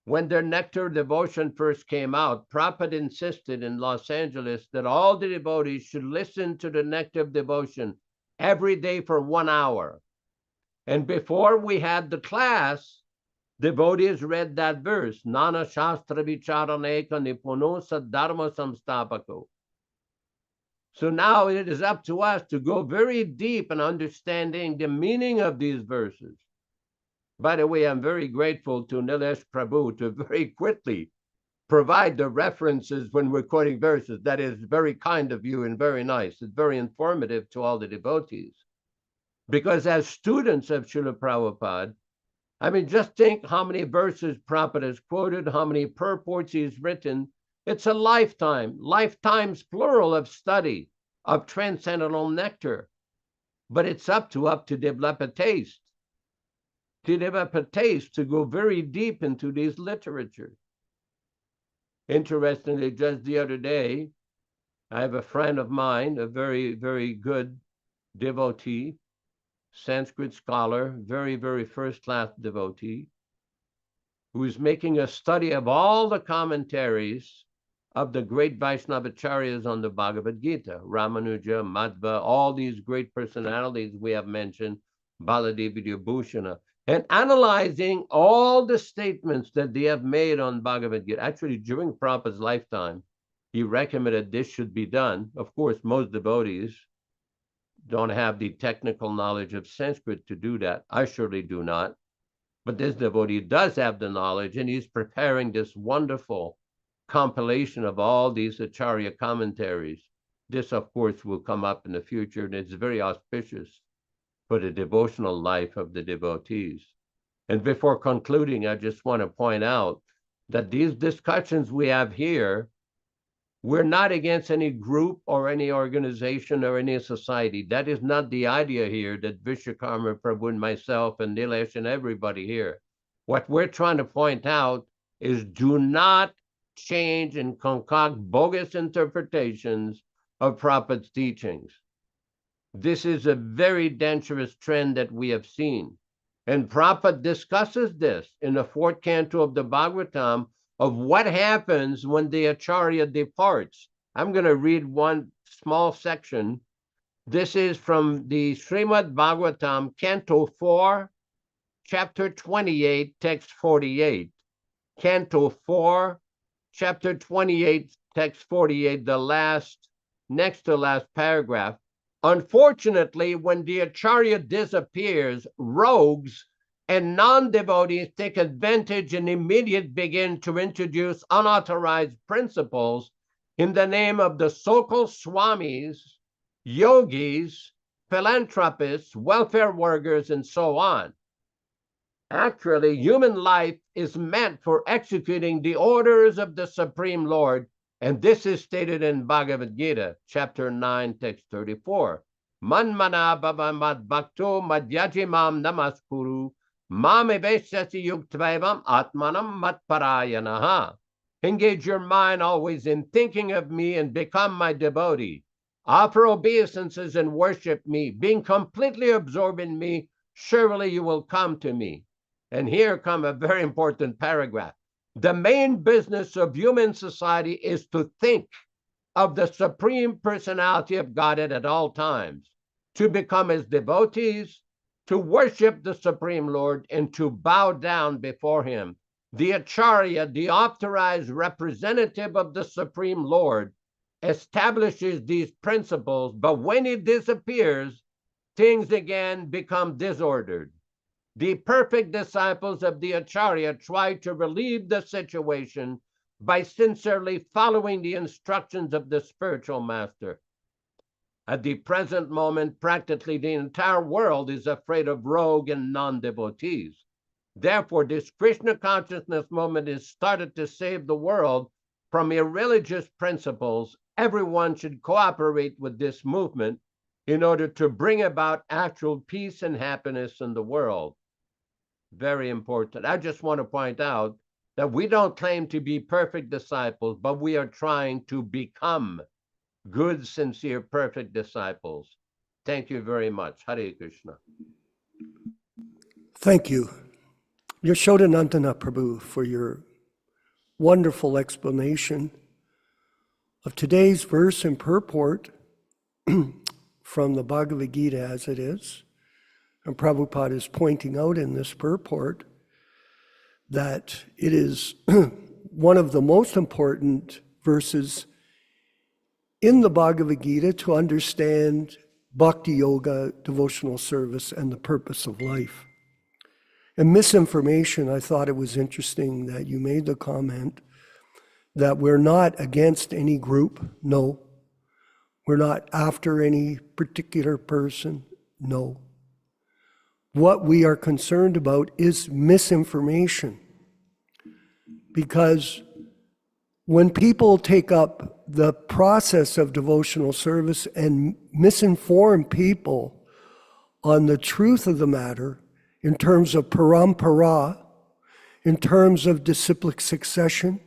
when their nectar devotion first came out, Prabhupada insisted in Los Angeles that all the devotees should listen to the nectar devotion every day for 1 hour. And before we had the class, devotees read that verse, Nana Shastra Vicharaneka Nipuno Sadharma Samstapako. So now it is up to us to go very deep in understanding the meaning of these verses. By the way, I'm very grateful to Nilesh Prabhu to very quickly provide the references when we're quoting verses. That is very kind of you and very nice. It's very informative to all the devotees. Because as students of Srila Prabhupada, I mean, just think how many verses Prabhupada has quoted, how many purports he's written. It's a lifetimes plural of study of transcendental nectar. But it's up to develop a taste. To develop a taste to go very deep into these literatures. Interestingly, just the other day, I have a friend of mine, a very, very good devotee, Sanskrit scholar, very, very first-class devotee, who is making a study of all the commentaries of the great Vaishnavacharyas on the Bhagavad Gita, Ramanuja, Madhva, all these great personalities we have mentioned, Baladevi Bhushana, and analyzing all the statements that they have made on Bhagavad Gita. Actually, during Prabhupada's lifetime, he recommended this should be done. Of course, most devotees don't have the technical knowledge of Sanskrit to do that. I surely do not. But this devotee does have the knowledge, and he's preparing this wonderful compilation of all these Acharya commentaries. This, of course, will come up in the future, and it's very auspicious for the devotional life of the devotees. And before concluding, I just want to point out that these discussions we have here, we're not against any group or any organization or any society. That is not the idea here that Vishwakarma Prabhu and myself and Nilesh and everybody here. What we're trying to point out is do not change and concoct bogus interpretations of Prabhupada's teachings. This is a very dangerous trend that we have seen. And Prabhupada discusses this in the 4th canto of the Bhagavatam of what happens when the Acharya departs. I'm going to read one small section. This is from the Srimad Bhagavatam, Canto 4, Chapter 28, Text 48. Canto 4, Chapter 28, Text 48, the next to last paragraph. Unfortunately, when the Acharya disappears, rogues and non-devotees take advantage and immediately begin to introduce unauthorized principles in the name of the so-called swamis, yogis, philanthropists, welfare workers, and so on. Actually, human life is meant for executing the orders of the Supreme Lord, and this is stated in Bhagavad Gita, chapter 9, text 34. Manmana bhava mad bhakto madhyajimam namaskuru mam eveshyasi yuktvevam atmanam matparayanaha. Engage your mind always in thinking of me and become my devotee. Offer obeisances and worship me. Being completely absorbed in me, surely you will come to me. And here comes a very important paragraph. The main business of human society is to think of the Supreme Personality of Godhead at all times, to become his devotees, to worship the Supreme Lord, and to bow down before him. The Acharya, the authorized representative of the Supreme Lord, establishes these principles, but when he disappears, things again become disordered. The perfect disciples of the Acharya try to relieve the situation by sincerely following the instructions of the spiritual master. At the present moment, practically the entire world is afraid of rogue and non-devotees. Therefore, this Krishna consciousness movement is started to save the world from irreligious principles. Everyone should cooperate with this movement in order to bring about actual peace and happiness in the world. Very important. I just want to point out that we don't claim to be perfect disciples, but we are trying to become good, sincere, perfect disciples. Thank you very much. Hare Krishna. Thank you, Yashodanandana Prabhu, for your wonderful explanation of today's verse and purport from the Bhagavad Gita as it is. And Prabhupada is pointing out in this purport that it is one of the most important verses in the Bhagavad Gita to understand bhakti yoga, devotional service, and the purpose of life. And misinformation, I thought it was interesting that you made the comment that we're not against any group. No. We're not after any particular person. No. What we are concerned about is misinformation. Because when people take up the process of devotional service and misinform people on the truth of the matter in terms of parampara, in terms of disciplic succession,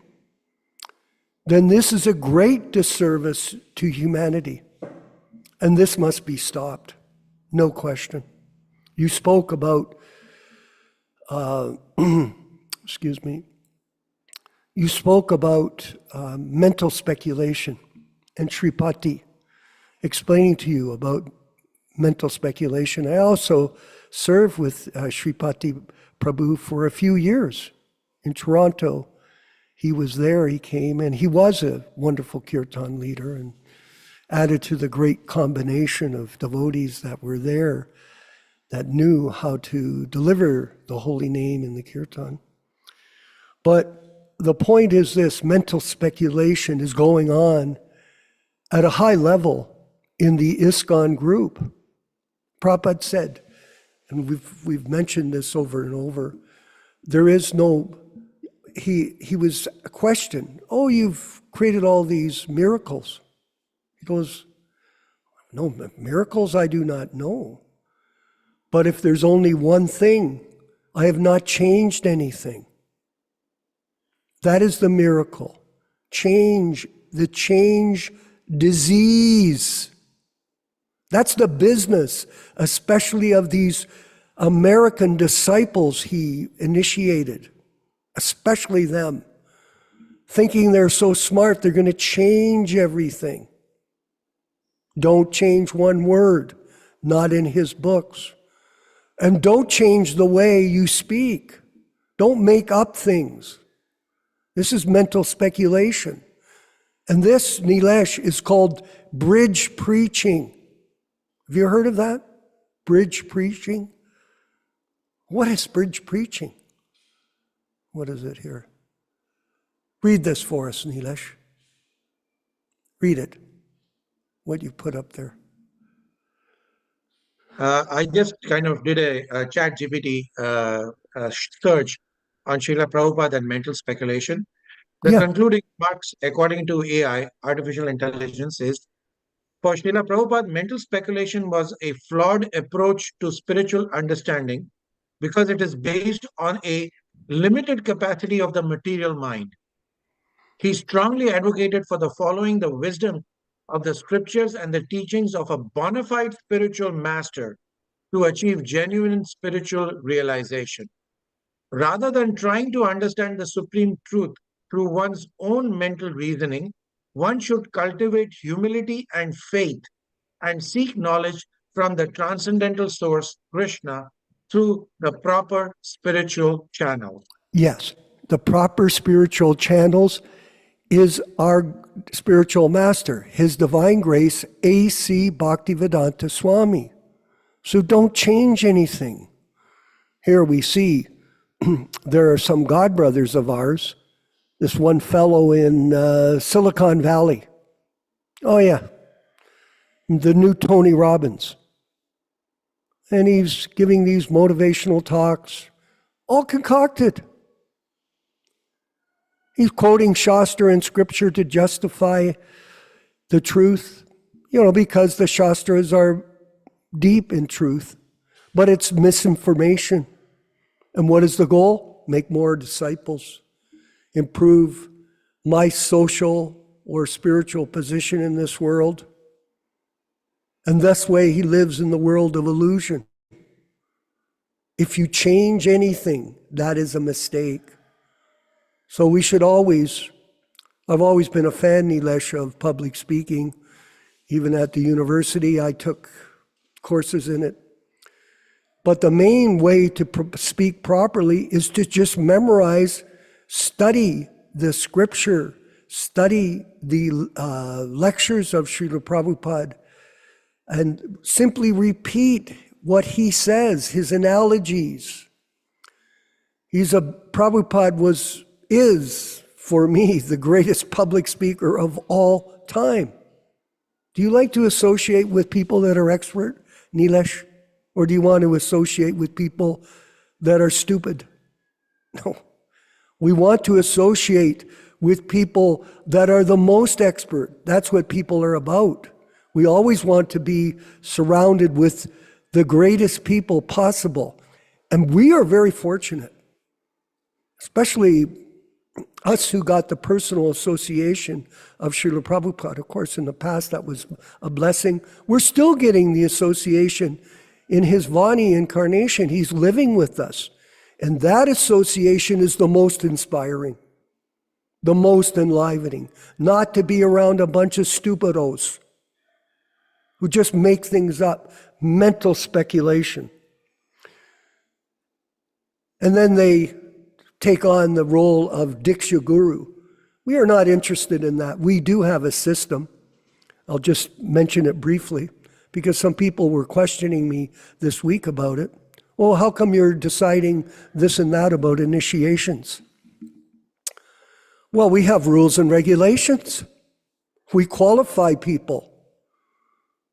then this is a great disservice to humanity. And this must be stopped, no question. You spoke about, excuse me, you spoke about mental speculation and Sripati, explaining to you about mental speculation. I also served with Sripati Prabhu for a few years in Toronto. He was there, he came, and he was a wonderful kirtan leader and added to the great combination of devotees that were there that knew how to deliver the holy name in the kirtan. But the point is this: mental speculation is going on at a high level in the ISKCON group. Prabhupada said, and we've mentioned this over and over, there is no, he was questioned, oh, you've created all these miracles. He goes, no, miracles I do not know. But if there's only one thing, I have not changed anything. That is the miracle. Change, the change disease. That's the business, especially of these American disciples he initiated, especially them, thinking they're so smart, they're going to change everything. Don't change one word, not in his books. And don't change the way you speak. Don't make up things. This is mental speculation. And this, Nilesh, is called bridge preaching. Have you heard of that? Bridge preaching? What is bridge preaching? What is it here? Read this for us, Nilesh. Read it. What you put up there. I just kind of did a chat GPT search on Srila Prabhupada and mental speculation. The concluding marks, according to AI, artificial intelligence, is for Srila Prabhupada, mental speculation was a flawed approach to spiritual understanding because it is based on a limited capacity of the material mind. He strongly advocated for the following the wisdom of the scriptures and the teachings of a bona fide spiritual master to achieve genuine spiritual realization. Rather than trying to understand the supreme truth through one's own mental reasoning, one should cultivate humility and faith and seek knowledge from the transcendental source, Kṛṣṇa, through the proper spiritual channel. Yes, the proper spiritual channels is our spiritual master, His Divine Grace, A.C. Bhaktivedanta Swami. So don't change anything. Here we see there are some godbrothers of ours, this one fellow in Silicon Valley. Oh yeah, the new Tony Robbins. And he's giving these motivational talks, all concocted. He's quoting Shastra and scripture to justify the truth, because the Shastras are deep in truth, but it's misinformation. And what is the goal? Make more disciples, improve my social or spiritual position in this world. And this way he lives in the world of illusion. If you change anything, that is a mistake. So we should always, I've always been a fan, Nilesh, of public speaking. Even at the university, I took courses in it. But the main way to speak properly is to just memorize, study the scripture, study the lectures of Srila Prabhupada, and simply repeat what he says, his analogies. Prabhupada is, for me, the greatest public speaker of all time. Do you like to associate with people that are expert, Nilesh? Or do you want to associate with people that are stupid? No. We want to associate with people that are the most expert. That's what people are about. We always want to be surrounded with the greatest people possible. And we are very fortunate, especially us who got the personal association of Srila Prabhupada. Of course, in the past, that was a blessing. We're still getting the association in his Vani incarnation. He's living with us. And that association is the most inspiring, the most enlivening, not to be around a bunch of stupidos who just make things up, mental speculation. And then they take on the role of Diksha Guru. We are not interested in that. We do have a system. I'll just mention it briefly, because some people were questioning me this week about it. Well, how come you're deciding this and that about initiations? Well, we have rules and regulations. We qualify people.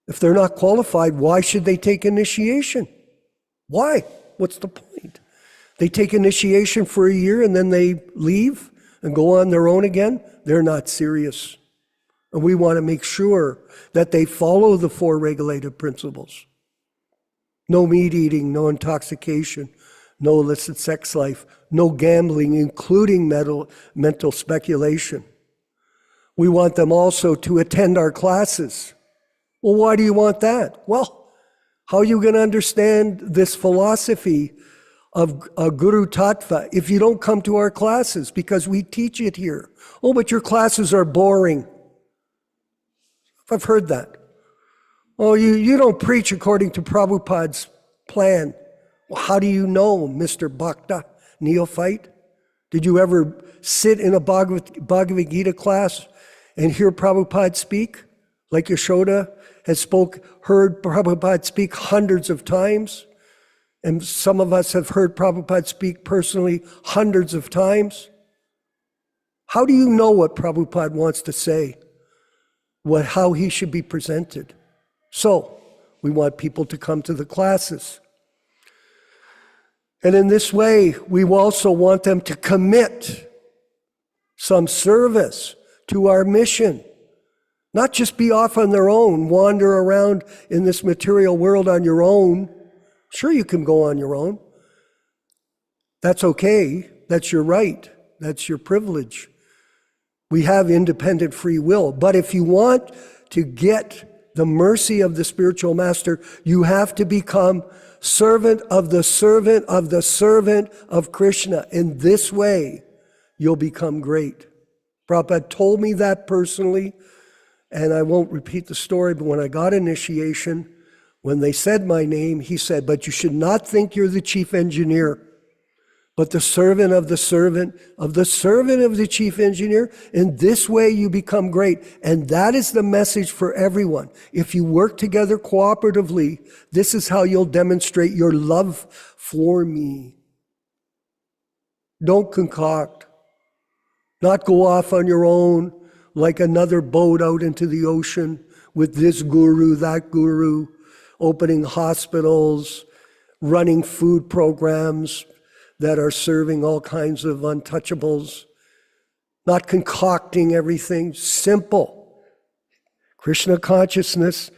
If they're not qualified, why should they take initiation? Why? What's the point? They take initiation for a year and then they leave and go on their own again. They're not serious. And we want to make sure that they follow the 4 regulated principles. No meat eating, no intoxication, no illicit sex life, no gambling, including mental speculation. We want them also to attend our classes. Well, why do you want that? Well, how are you going to understand this philosophy of Guru Tattva if you don't come to our classes? Because we teach it here. Oh, but your classes are boring. I've heard that. Oh, you don't preach according to Prabhupada's plan. Well, how do you know, Mr. Bhakta, neophyte? Did you ever sit in a Bhagavad Gita class and hear Prabhupada speak? Like Yashoda has heard Prabhupada speak hundreds of times. And some of us have heard Prabhupada speak personally hundreds of times. How do you know what Prabhupada wants to say? How he should be presented? So, we want people to come to the classes. And in this way, we also want them to commit some service to our mission. Not just be off on their own, wander around in this material world on your own. Sure, you can go on your own. That's okay. That's your right. That's your privilege. We have independent free will. But if you want to get the mercy of the spiritual master, you have to become servant of the servant of the servant of Kṛṣṇa. In this way, you'll become great. Prabhupada told me that personally, and I won't repeat the story, but when I got initiation, when they said my name, he said, but you should not think you're the chief engineer, but the servant of the servant of the servant of the chief engineer. In this way, you become great. And that is the message for everyone. If you work together cooperatively, this is how you'll demonstrate your love for me. Don't concoct. Not go off on your own like another boat out into the ocean with this guru, that guru, opening hospitals, running food programs that are serving all kinds of untouchables, not concocting everything. Simple. Krishna consciousness,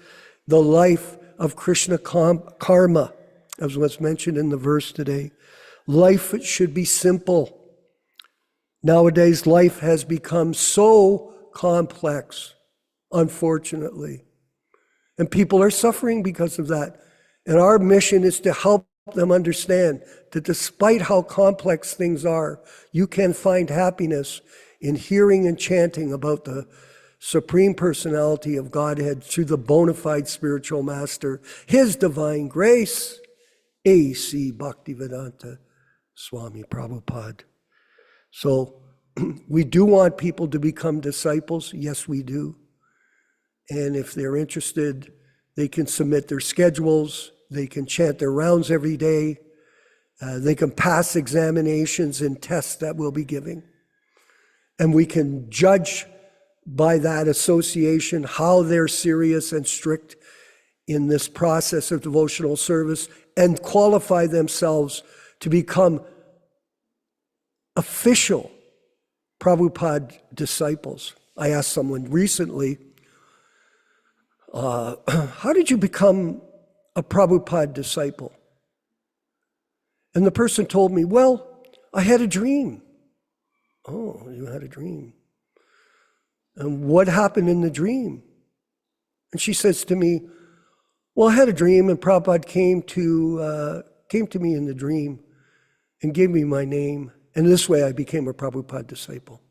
the life of Krishna karma, as was mentioned in the verse today. Life should be simple. Nowadays, life has become so complex, unfortunately. And people are suffering because of that. And our mission is to help them understand that despite how complex things are, you can find happiness in hearing and chanting about the Supreme Personality of Godhead through the bona fide spiritual master, His divine grace, A.C. Bhaktivedanta Swami Prabhupada. So we do want people to become disciples. Yes, we do. And if they're interested, they can submit their schedules. They can chant their rounds every day. They can pass examinations and tests that we'll be giving. And we can judge by that association how they're serious and strict in this process of devotional service and qualify themselves to become official Prabhupada disciples. I asked someone recently, how did you become a Prabhupada disciple? And the person told me, well, I had a dream. Oh, you had a dream. And what happened in the dream? And she says to me, well, I had a dream and Prabhupada came to me in the dream and gave me my name. And this way I became a Prabhupada disciple.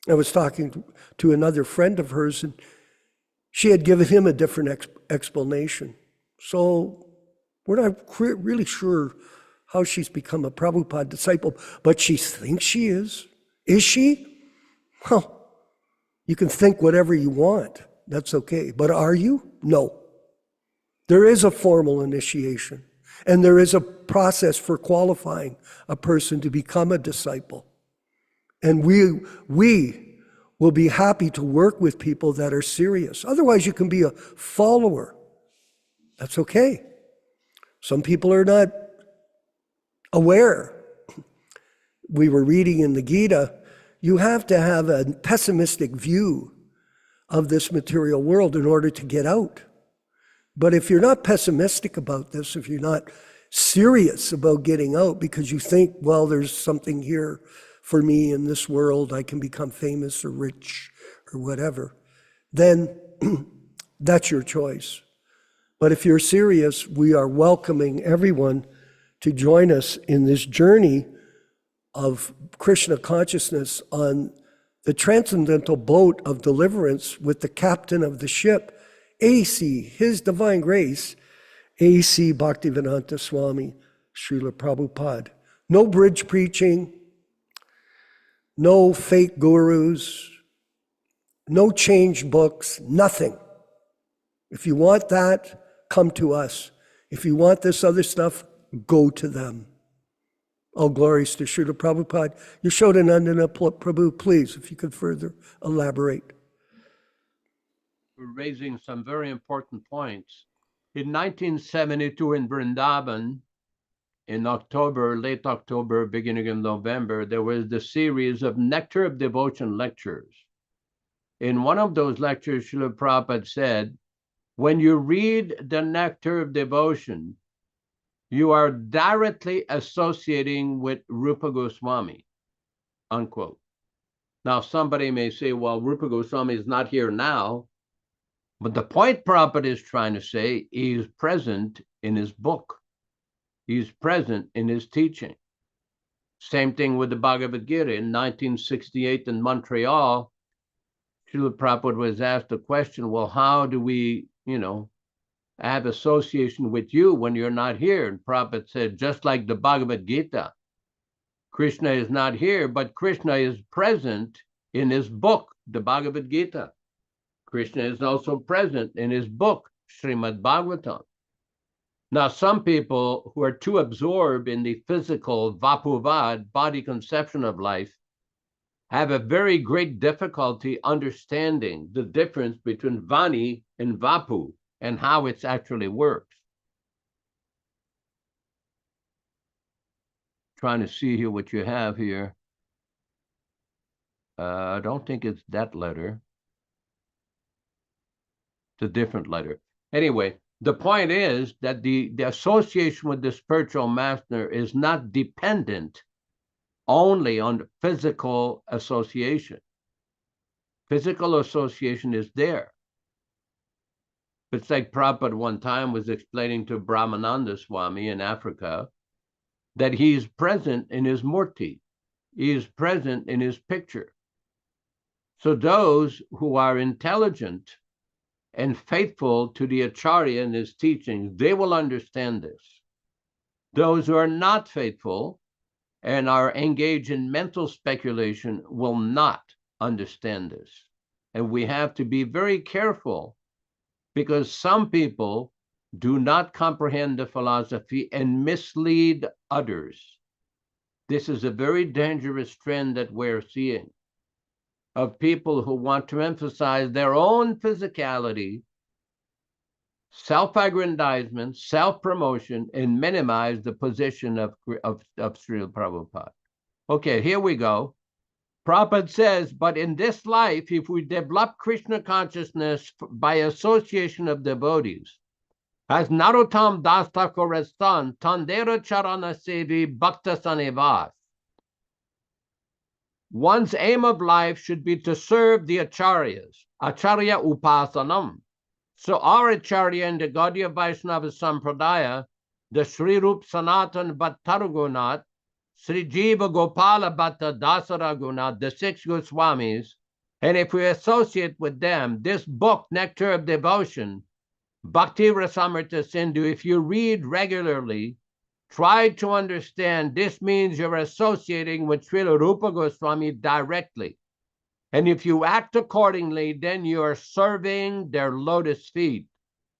I was talking to another friend of hers and she had given him a different explanation. So we're not really sure how she's become a Prabhupada disciple, but she thinks she is. Is she? Well, you can think whatever you want. That's okay. But are you? No. There is a formal initiation, and there is a process for qualifying a person to become a disciple. And we will be happy to work with people that are serious. Otherwise, you can be a follower. That's okay. Some people are not aware. We were reading in the Gita, you have to have a pessimistic view of this material world in order to get out. But if you're not pessimistic about this, if you're not serious about getting out because you think, well, there's something here for me in this world, I can become famous or rich or whatever, then that's your choice. But if you're serious, we are welcoming everyone to join us in this journey of Krishna consciousness on the transcendental boat of deliverance with the captain of the ship, A.C., His Divine Grace, A.C. Bhaktivedanta Swami Srila Prabhupada. No bridge preaching, no fake gurus, no changed books, nothing. If you want that, come to us. If you want this other stuff, go to them. All glories to Srila Prabhupada. Yashodanandana Prabhu, please, if you could further elaborate. We're raising some very important points. In 1972 in Vrindavan, in October, late October, beginning of November, there was the series of Nectar of Devotion lectures. In one of those lectures, Srila Prabhupada said, when you read the Nectar of Devotion, you are directly associating with Rupa Goswami, unquote. Now, somebody may say, well, Rupa Goswami is not here now, but the point Prabhupada is trying to say, he is present in his book. He's present in his teaching. Same thing with the Bhagavad Gita. In 1968 in Montreal, Srila Prabhupada was asked the question, well, how do we, have association with you when you're not here? And Prabhupada said, just like the Bhagavad Gita, Krishna is not here, but Krishna is present in his book, the Bhagavad Gita. Krishna is also present in his book, Srimad Bhagavatam. Now, some people who are too absorbed in the physical vapuvad, body conception of life, have a very great difficulty understanding the difference between Vani and Vapu and how it actually works. Trying to see here what you have here. I don't think it's that letter. It's a different letter. Anyway, the point is that the association with the spiritual master is not dependent only on physical association. Physical association is there. It's like Prabhupada one time was explaining to Brahmananda Swami in Africa that he is present in his murti. He is present in his picture. So those who are intelligent and faithful to the Acharya and his teachings, they will understand this. Those who are not faithful and are engaged in mental speculation will not understand this. And we have to be very careful because some people do not comprehend the philosophy and mislead others. This is a very dangerous trend that we're seeing of people who want to emphasize their own physicality, self-aggrandizement, self-promotion, and minimize the position of Srila Prabhupada. Okay, here we go. Prabhupada says, but in this life, if we develop Krishna consciousness by association of devotees, as Narottam Das Thakur's son, Tandera Charana Sevi Bhakta Sanivas, one's aim of life should be to serve the acharyas, acharya upasanam. So our acharya in the Gaudiya Vaishnava Sampradaya, the Sri Rup Sanatan Bhattaragunath, Sri Jiva Gopala Bhatta Dasaragunath, the 6 Goswamis, and if we associate with them, this book, Nectar of Devotion, Bhakti Rasamrita Sindhu, if you read regularly, try to understand this means you're associating with Srila Rupa Goswami directly. And if you act accordingly, then you are serving their lotus feet.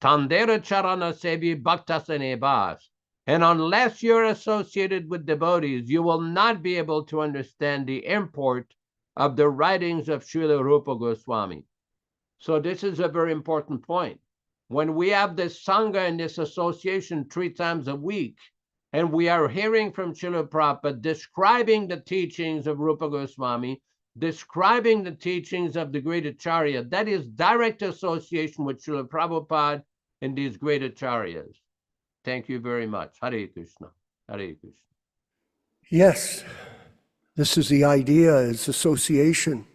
Tandera Charana Sevi Bhaktasanebas. And unless you're associated with devotees, you will not be able to understand the import of the writings of Srila Rupa Goswami. So this is a very important point. When we have this Sangha and this association 3 times a week, and we are hearing from Srila Prabhupada describing the teachings of Rupa Goswami, describing the teachings of the great Acharya, that is direct association with Srila Prabhupada and these great Acharyas. Thank you very much. Hare Krishna. Hare Krishna. Yes, this is the idea, is association.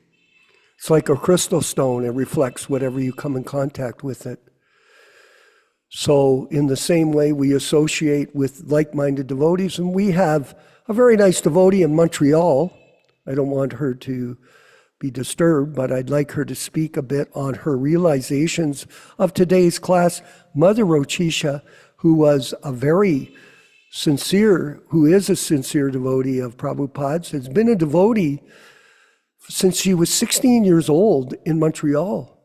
It's like a crystal stone. It reflects whatever you come in contact with it. So in the same way, we associate with like-minded devotees, and we have a very nice devotee in Montreal. I don't want her to be disturbed, but I'd like her to speak a bit on her realizations of today's class. Mother Rochisha, who is a sincere devotee of Prabhupada's, has been a devotee since she was 16 years old in Montreal.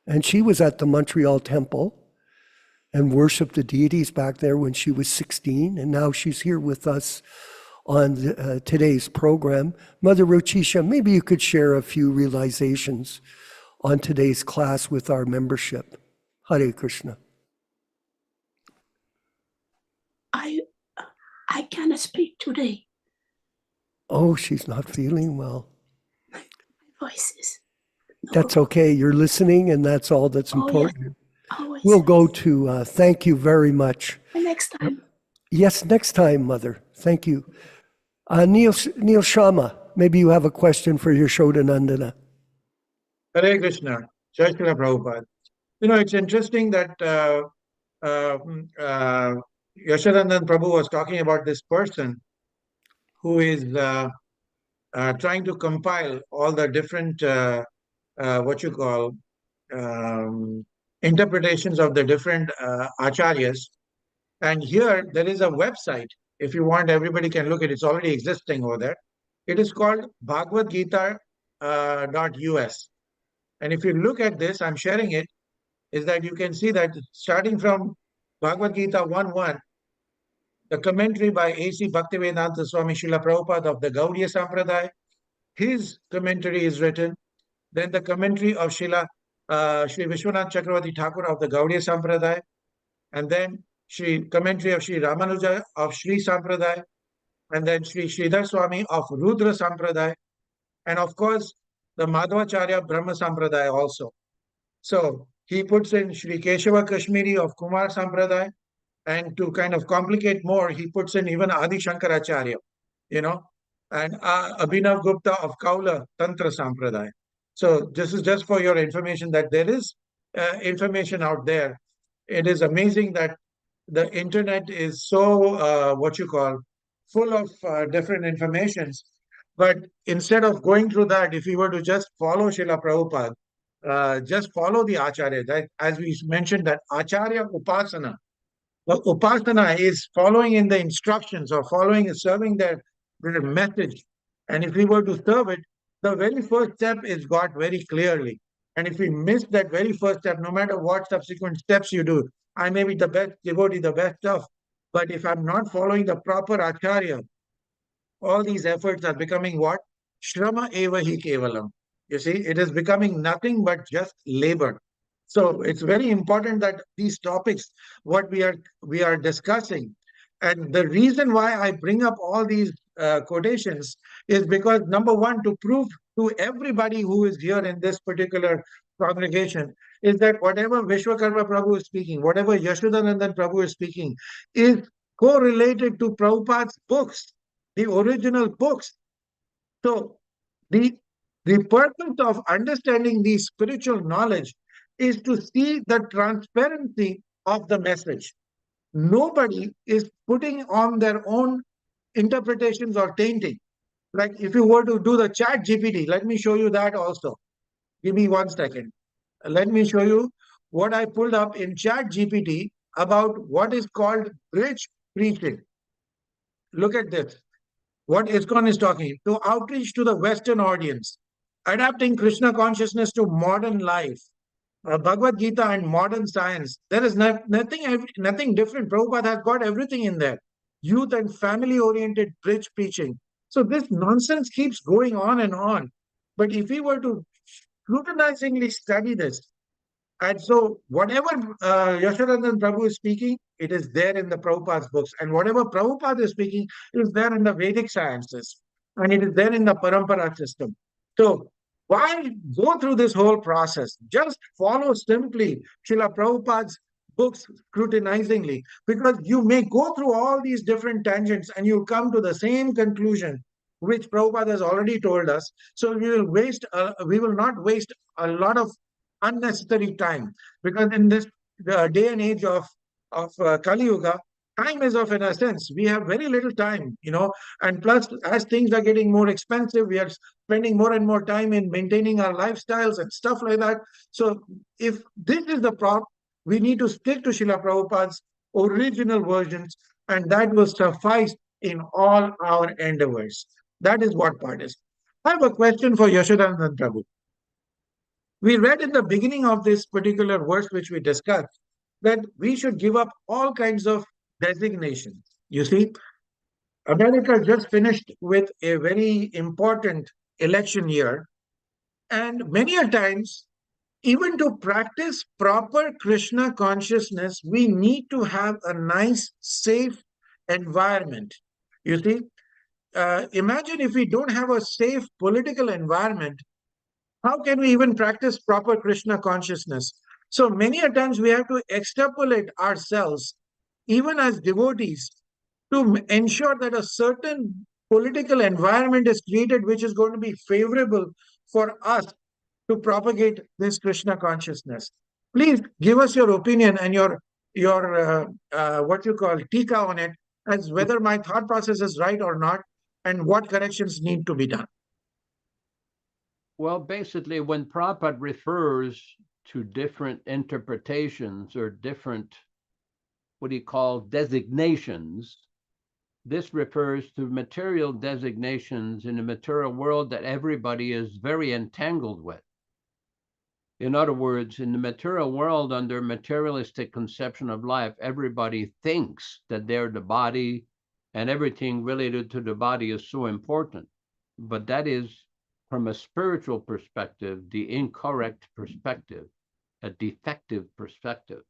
And she was at the Montreal temple and worshiped the deities back there when she was 16, and now she's here with us on today's program. Mother Rochisha, maybe you could share a few realizations on today's class with our membership. Hare Krishna. I cannot speak today. Oh, she's not feeling well. My voice is... That's okay. You're listening, and that's all that's important. Yes. Always. We'll go to thank you very much. Next time. Yes, next time, Mother. Thank you. Neil Sharma, maybe you have a question for Yashodanandana. Hare Krishna. Jai Srila Prabhupada. It's interesting that Yashodanand Prabhu was talking about this person who is trying to compile all the different, interpretations of the different acharyas. And here there is a website. If you want, everybody can look at it. It's already existing over there. It is called bhagavadgita.us. And if you look at this, I'm sharing it, is that you can see that starting from Bhagavad Gita 1.1, the commentary by A.C. Bhaktivedanta Swami Srila Prabhupada of the Gaudiya Sampradaya, His commentary is written. Then the commentary of Shri Vishwanath Chakravarti Thakur of the Gaudiya Sampradaya, and then commentary of Shri Ramanuja of Shri Sampradaya, and then Shri Sridhar Swami of Rudra Sampradaya, and of course the Madhvacharya Brahma Sampradaya also. So he puts in Shri Keshava Kashmiri of Kumar Sampradaya, and to kind of complicate more, he puts in even Adi Shankaracharya, you know, and Abhinav Gupta of Kaula Tantra Sampradaya. So this is just for your information that there is information out there. It is amazing that the internet is so full of different informations. But instead of going through that, if we were to just follow Srila Prabhupada, just follow the Acharya, that as we mentioned, that Acharya Upasana. The Upasana is following in the instructions or serving their message. And if we were to serve it, the very first step is got very clearly. And if we miss that very first step, no matter what subsequent steps you do, I may be the best devotee, the best stuff. But if I'm not following the proper Acharya, all these efforts are becoming what? Shrama eva hi kevalam. You see, it is becoming nothing but just labor. So it's very important that these topics, what we are discussing, and the reason why I bring up all these quotations is because number one, to prove to everybody who is here in this particular congregation, is that whatever Vishwakarma Prabhu is speaking, whatever Yashodanandan Prabhu is speaking, is correlated to Prabhupada's books, the original books. So the purpose of understanding the spiritual knowledge is to see the transparency of the message. Nobody is putting on their own interpretations or tainting. Like if you were to do the chat GPT, let me show you that also. Give me 1 second. Let me show you what I pulled up in chat GPT about what is called bridge preaching. Look at this. What ISKCON is talking, to outreach to the Western audience, adapting Krishna consciousness to modern life, Bhagavad Gita and modern science. There is nothing different. Prabhupada has got everything in there. Youth and family-oriented bridge preaching. So this nonsense keeps going on and on. But if we were to scrutinizingly study this, and so whatever Yashodanand Prabhu is speaking, it is there in the Prabhupada's books. And whatever Prabhupada is speaking, is there in the Vedic sciences. And it is there in the Parampara system. So why go through this whole process? Just follow simply Srila Prabhupada's books scrutinizingly. Because you may go through all these different tangents and you come to the same conclusion, which Prabhupada has already told us. So we will not waste a lot of unnecessary time, because in this day and age of Kali Yuga, time is of an essence. We have very little time, and plus, as things are getting more expensive, we are spending more and more time in maintaining our lifestyles and stuff like that. So if this is the problem, we need to stick to Srila Prabhupada's original versions, and that will suffice in all our endeavors. That is what part is. I have a question for Yashodanand Prabhu. We read in the beginning of this particular verse, which we discussed, that we should give up all kinds of designations. You see, America just finished with a very important election year. And many a times, even to practice proper Krishna consciousness, we need to have a nice, safe environment. You see, imagine if we don't have a safe political environment, how can we even practice proper Krishna consciousness? So many a times we have to extrapolate ourselves, even as devotees, to ensure that a certain political environment is created which is going to be favorable for us to propagate this Krishna consciousness. Please give us your opinion and your what you call tika on it, as whether my thought process is right or not, and what corrections need to be done. Well, basically, when Prabhupada refers to different interpretations or different, what he called designations, this refers to material designations in the material world that everybody is very entangled with. In other words, in the material world, under materialistic conception of life, everybody thinks that they're the body and everything related to the body is so important. But that is from a spiritual perspective, the incorrect perspective, a defective perspective.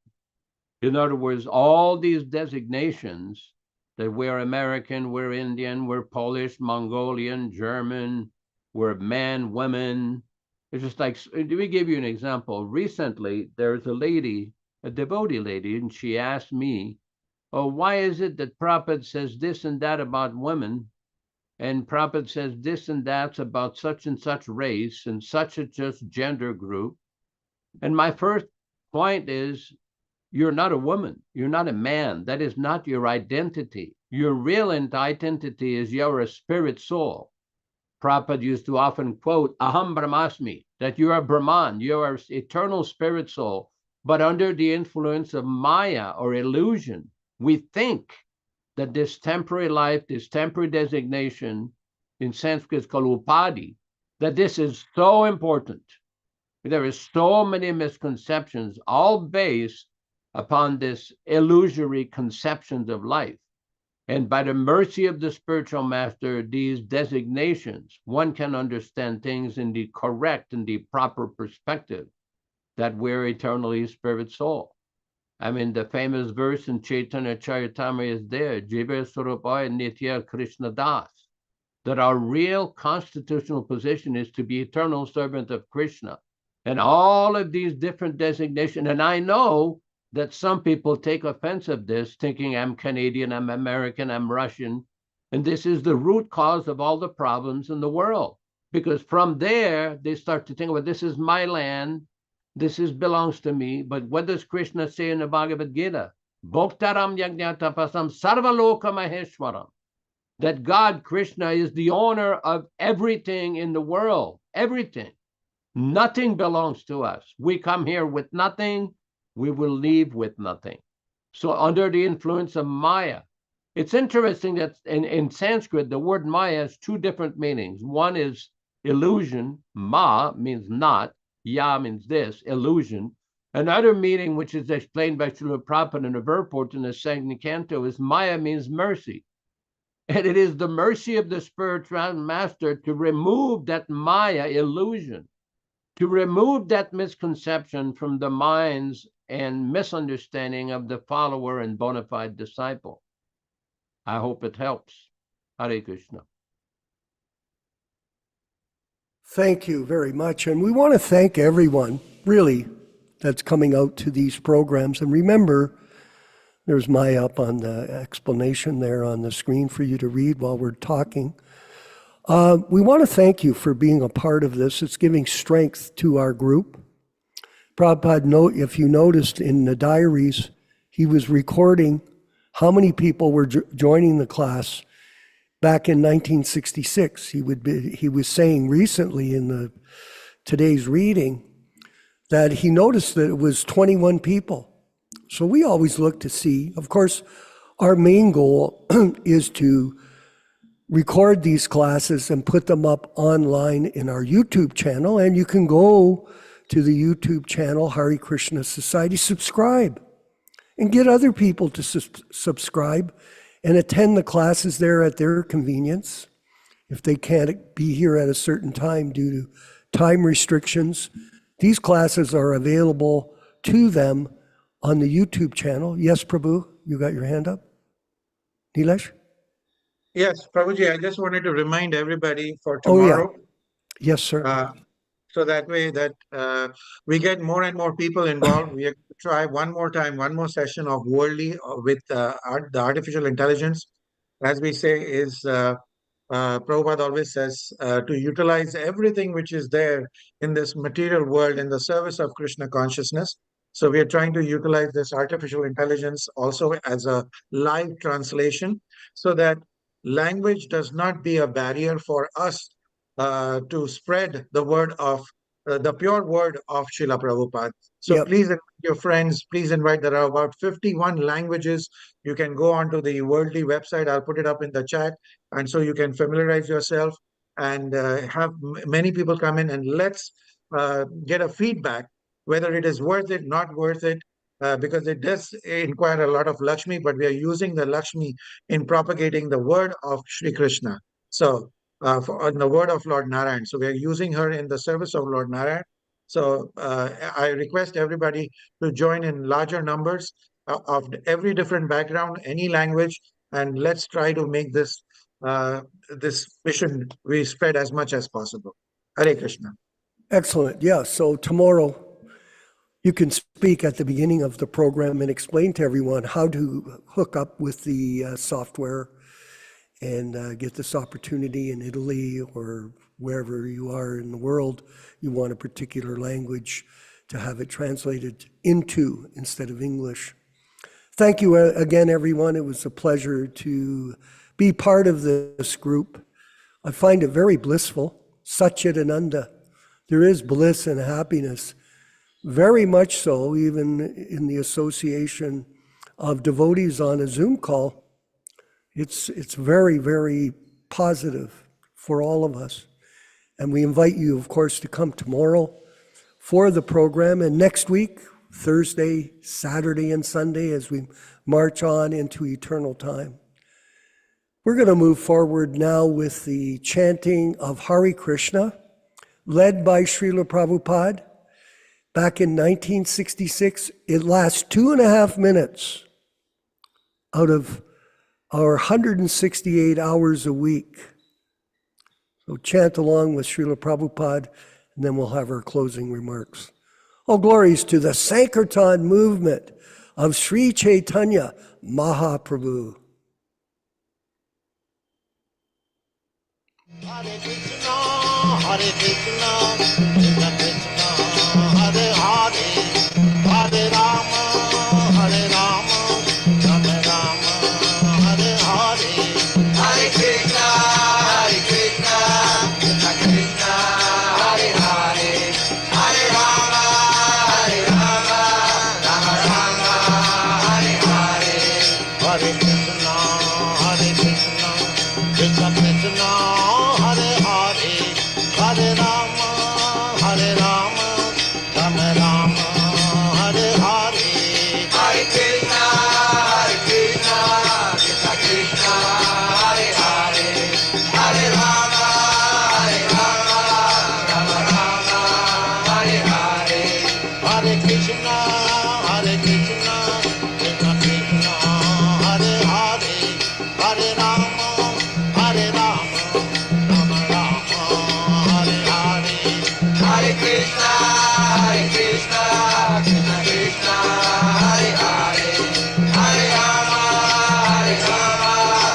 In other words, all these designations that we're American, we're Indian, we're Polish, Mongolian, German, we're men, women. It's just like, let me give you an example. Recently, there's a lady, a devotee lady, and she asked me, oh, why is it that Prabhupada says this and that about women, and Prabhupada says this and that's about such and such race and such and such gender group? And my first point is, you're not a woman. You're not a man. That is not your identity. Your real identity is you're a spirit soul. Prabhupada used to often quote, Aham Brahmasmi, that you are Brahman, you are eternal spirit soul. But under the influence of Maya or illusion, we think that this temporary life, this temporary designation, in Sanskrit is called upadi, that this is so important. There is so many misconceptions, all based upon this illusory conceptions of life. And by the mercy of the spiritual master, these designations, one can understand things in the correct and the proper perspective, that we're eternally spirit soul. I mean, the famous verse in Chaitanya Charitamrita is there, Jiva Surupaya Nitya Kṛṣṇa Das, that our real constitutional position is to be eternal servant of Kṛṣṇa. And all of these different designations, and I know that some people take offense of this, thinking I'm Canadian, I'm American, I'm Russian. And this is the root cause of all the problems in the world. Because from there, they start to think, well, this is my land, this belongs to me. But what does Krishna say in the Bhagavad Gita? Bhoktaram yajñatapasam sarvaloka maheshwaram. That God, Krishna, is the owner of everything in the world, everything. Nothing belongs to us. We come here with nothing. We will leave with nothing. So under the influence of Maya, it's interesting that in Sanskrit, the word Maya has two different meanings. One is illusion. Ma means not. Ya means this, illusion. Another meaning, which is explained by Srila Prabhupada in the purport in the second canto, is Maya means mercy. And it is the mercy of the spiritual master to remove that Maya illusion, to remove that misconception from the minds and misunderstanding of the follower and bona fide disciple. I hope it helps. Hare Krishna. Thank you very much. And we want to thank everyone, really, that's coming out to these programs. And remember, there's Maya up on the explanation there on the screen for you to read while we're talking. We want to thank you for being a part of this. It's giving strength to our group. Prabhupada, if you noticed in the diaries, he was recording how many people were joining the class back in 1966. He was saying recently in today's reading that he noticed that it was 21 people. So we always look to see. Of course, our main goal is to record these classes and put them up online in our YouTube channel. And you can go to the YouTube channel, Hare Krishna Society, subscribe, and get other people to subscribe and attend the classes there at their convenience. If they can't be here at a certain time due to time restrictions, these classes are available to them on the YouTube channel. Yes, Prabhu, you got your hand up? Nilesh? Yes, Prabhuji, I just wanted to remind everybody for Oh, yeah. tomorrow. Yes, sir. So that way that we get more and more people involved. We are going to try one more time, one more session of worldly with the artificial intelligence. As we say is, Prabhupada always says to utilize everything which is there in this material world in the service of Krishna consciousness. So we are trying to utilize this artificial intelligence also as a live translation so that language does not be a barrier for us to spread the word of the pure word of Srila Prabhupada. So Yep. please invite your friends, please invite. There are about 51 languages. You can go onto the worldly website. I'll put it up in the chat. And so you can familiarize yourself and have many people come in and let's get a feedback, whether it is worth it, not worth it, because it does inquire a lot of Lakshmi, but we are using the Lakshmi in propagating the word of Sri Krishna. So in the word of Lord Narayan. So we are using her in the service of Lord Narayan. So I request everybody to join in larger numbers of every different background, any language, and let's try to make this mission we spread as much as possible. Hare Krishna. Excellent. Yeah. So tomorrow you can speak at the beginning of the program and explain to everyone how to hook up with the software and get this opportunity in Italy or wherever you are in the world, you want a particular language to have it translated into instead of English. Thank you again, everyone. It was a pleasure to be part of this group. I find it very blissful. Satchidananda. There is bliss and happiness, very much so, even in the association of devotees on a Zoom call. It's very, very positive for all of us. And we invite you, of course, to come tomorrow for the program, and next week, Thursday, Saturday, and Sunday, as we march on into eternal time. We're going to move forward now with the chanting of Hare Krishna, led by Srila Prabhupada. Back in 1966, it lasts 2.5 minutes out of our 168 hours a week. So chant along with Srila Prabhupada, and then we'll have our closing remarks. All glories to the Sankirtan movement of Sri Chaitanya Mahaprabhu. Hare Krishna, Hare Krishna, Krishna Krishna, Hare Hare, Hare Rama, Hare Rama, Rama Rama, Hare Hare. Hare Krishna, Hare Krishna, Krishna Krishna, Hare Hare, Hare Rama, Hare Rama, Rama Rama, Hare Hare. Hare Krishna, Hare Krishna, Krishna Krishna, Hare Hare, Hare Rama, Hare Rama, Rama Rama, Hare Hare. Hare Krishna, Hare Krishna, Krishna Krishna, Hare Hare, Hare Rama, Hare Rama, Rama Rama, Hare Hare. Hare Krishna, Hare Krishna, Krishna Krishna, Hare Hare, Hare Rama, Hare Rama, Rama Rama, Hare Hare. Hare Krishna, Hare Krishna, Krishna Krishna, Hare Hare, Hare Rama, Hare Rama, Rama Rama, Hare Hare. Hare Krishna, Hare Krishna, Krishna Krishna, Hare Hare, Hare Rama, Hare Rama,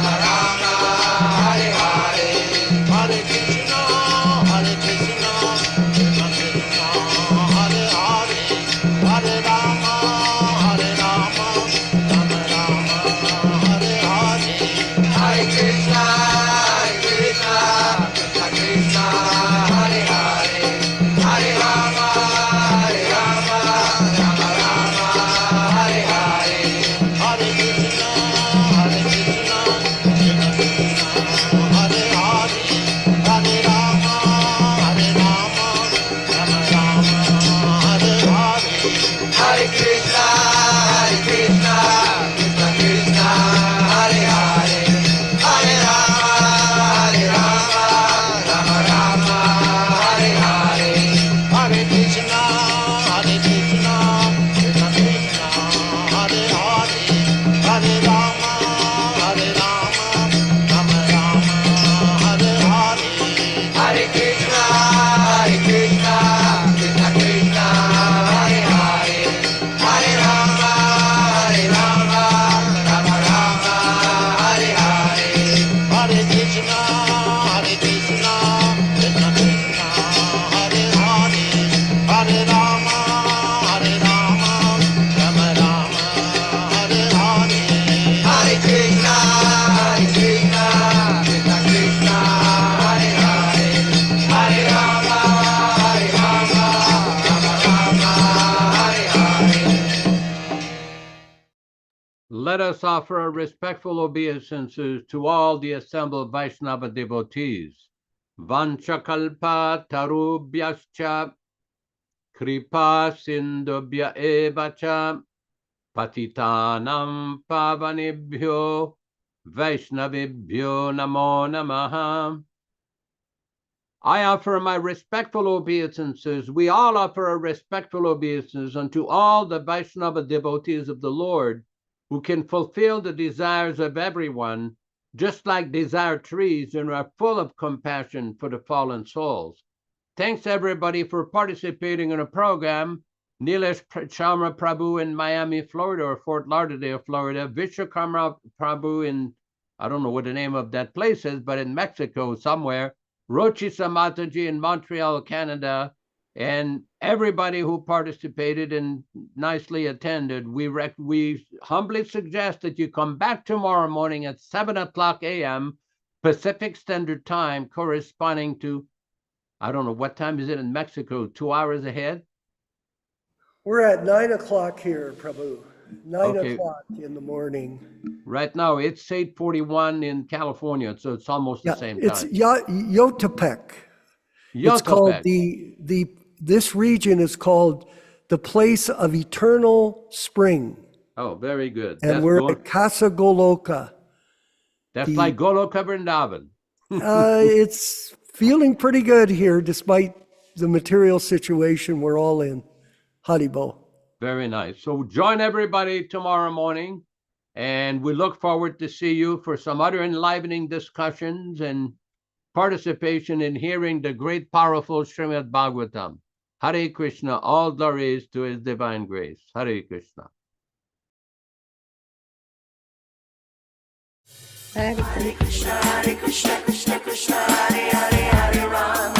Rama Rama, Hare Hare. Hare Krishna, Hare Krishna, Krishna Krishna, Hare Hare, Hare Rama, Hare Rama, Rama Rama, Hare Hare. Hare Krishna, Hare Krishna, Krishna Krishna, Hare Hare, Hare Rama, Hare Rama, Rama Rama, Hare Hare. Hare Krishna, Hare Krishna, Krishna Krishna, Hare Hare, Hare Rama, Hare Rama, Rama Rama, Hare Hare. Hare Krishna, Hare Krishna, Krishna Krishna, Hare Hare, Hare Rama, Hare Rama, Rama Rama, Hare Hare. Hare Krishna, Hare Krishna, Krishna Krishna, Hare Hare, Hare Rama, Hare Rama, Rama Rama, Hare Hare. Hare Krishna, Hare Krishna, Krishna Krishna, Hare Hare, Hare Rama, Hare Rama, Rama Rama, Hare Hare. Hare Krishna, Hare Krishna, Krishna Krishna, Hare Hare, Hare Rama, Hare Rama, Rama Rama, Hare Hare. Let us offer our respectful obeisances to all the assembled Vaishnava devotees. Vanchakalpa tarubhyascha kripa sindubhya evacha patitanam pavanebhyo Vaishnavibhyo namo namaha. I offer my respectful obeisances. We all offer our respectful obeisances unto all the Vaishnava devotees of the Lord who can fulfill the desires of everyone, just like desire trees, and are full of compassion for the fallen souls. Thanks everybody for participating in a program. Nilesh Chandra Prabhu in Miami, Florida, or Fort Lauderdale, Florida. Vishwakarma Prabhu in, I don't know what the name of that place is, but in Mexico somewhere. Rochi Samataji in Montreal, Canada, and everybody who participated and nicely attended. We humbly suggest that you come back tomorrow morning at 7:00 a.m. Pacific Standard Time, corresponding to, I don't know, what time is it in Mexico? 2 hours ahead? We're at 9 o'clock here, Prabhu. 9 Okay. o'clock in the morning. Right now, it's 8:41 in California, so it's almost the same It's time. Yotepec. It's called this region is called the place of eternal spring. Oh, very good. And we're at Casa Goloka. That's like Goloka Vrindavan. It's feeling pretty good here despite the material situation we're all in. Haribo. Very nice. So join everybody tomorrow morning, and we look forward to see you for some other enlivening discussions and participation in hearing the great, powerful Srimad Bhagavatam. Hare Krishna, all glories to his divine grace. Hare Krishna. Hare Krishna. Hare Krishna, Krishna Krishna, Hare Hare, Hare Ram,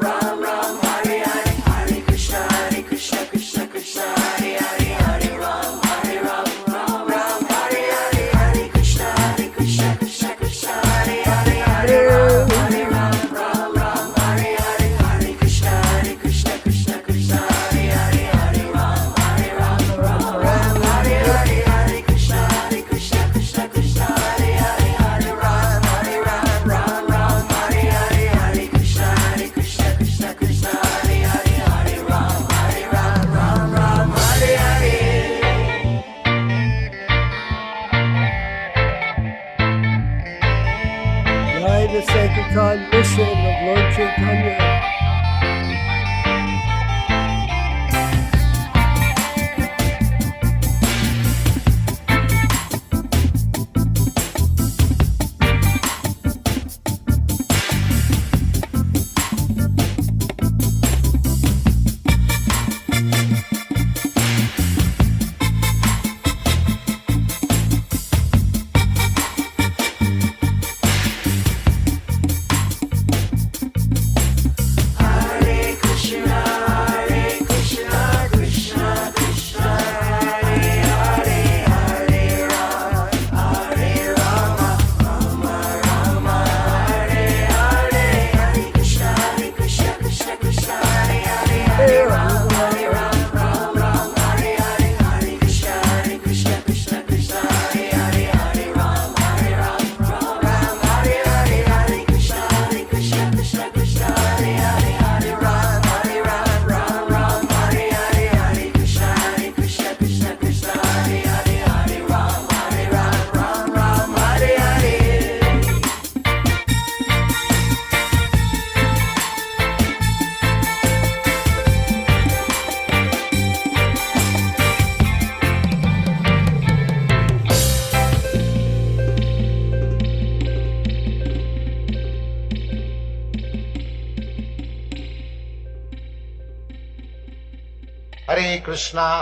Ram Ram, Hare Hare. Hare Krishna, Krishna Krishna, Hare Hare, Hare Ram, Ram Ram, Hare Hare. Hare Krishna, Krishna Krishna, Hare Hare, Hare Ram, Ram Hare Hare. Hare Krishna, Krishna Krishna, Hare Hare, Hare Ram, Ram Hare Hare. Hare Krishna, Krishna Krishna, Hare Hare, Hare Ram, Ram Hare Hare. Hare Krishna, Krishna Krishna, Hare Hare, Hare Ram, Ram Hare Hare. Jai the Sankirtan mission of Lord Chaitanya.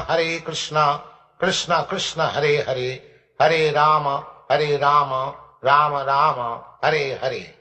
Hare Krishna, Krishna Krishna, Hare Hare, Hare Rama, Rama Rama, Hare Hare.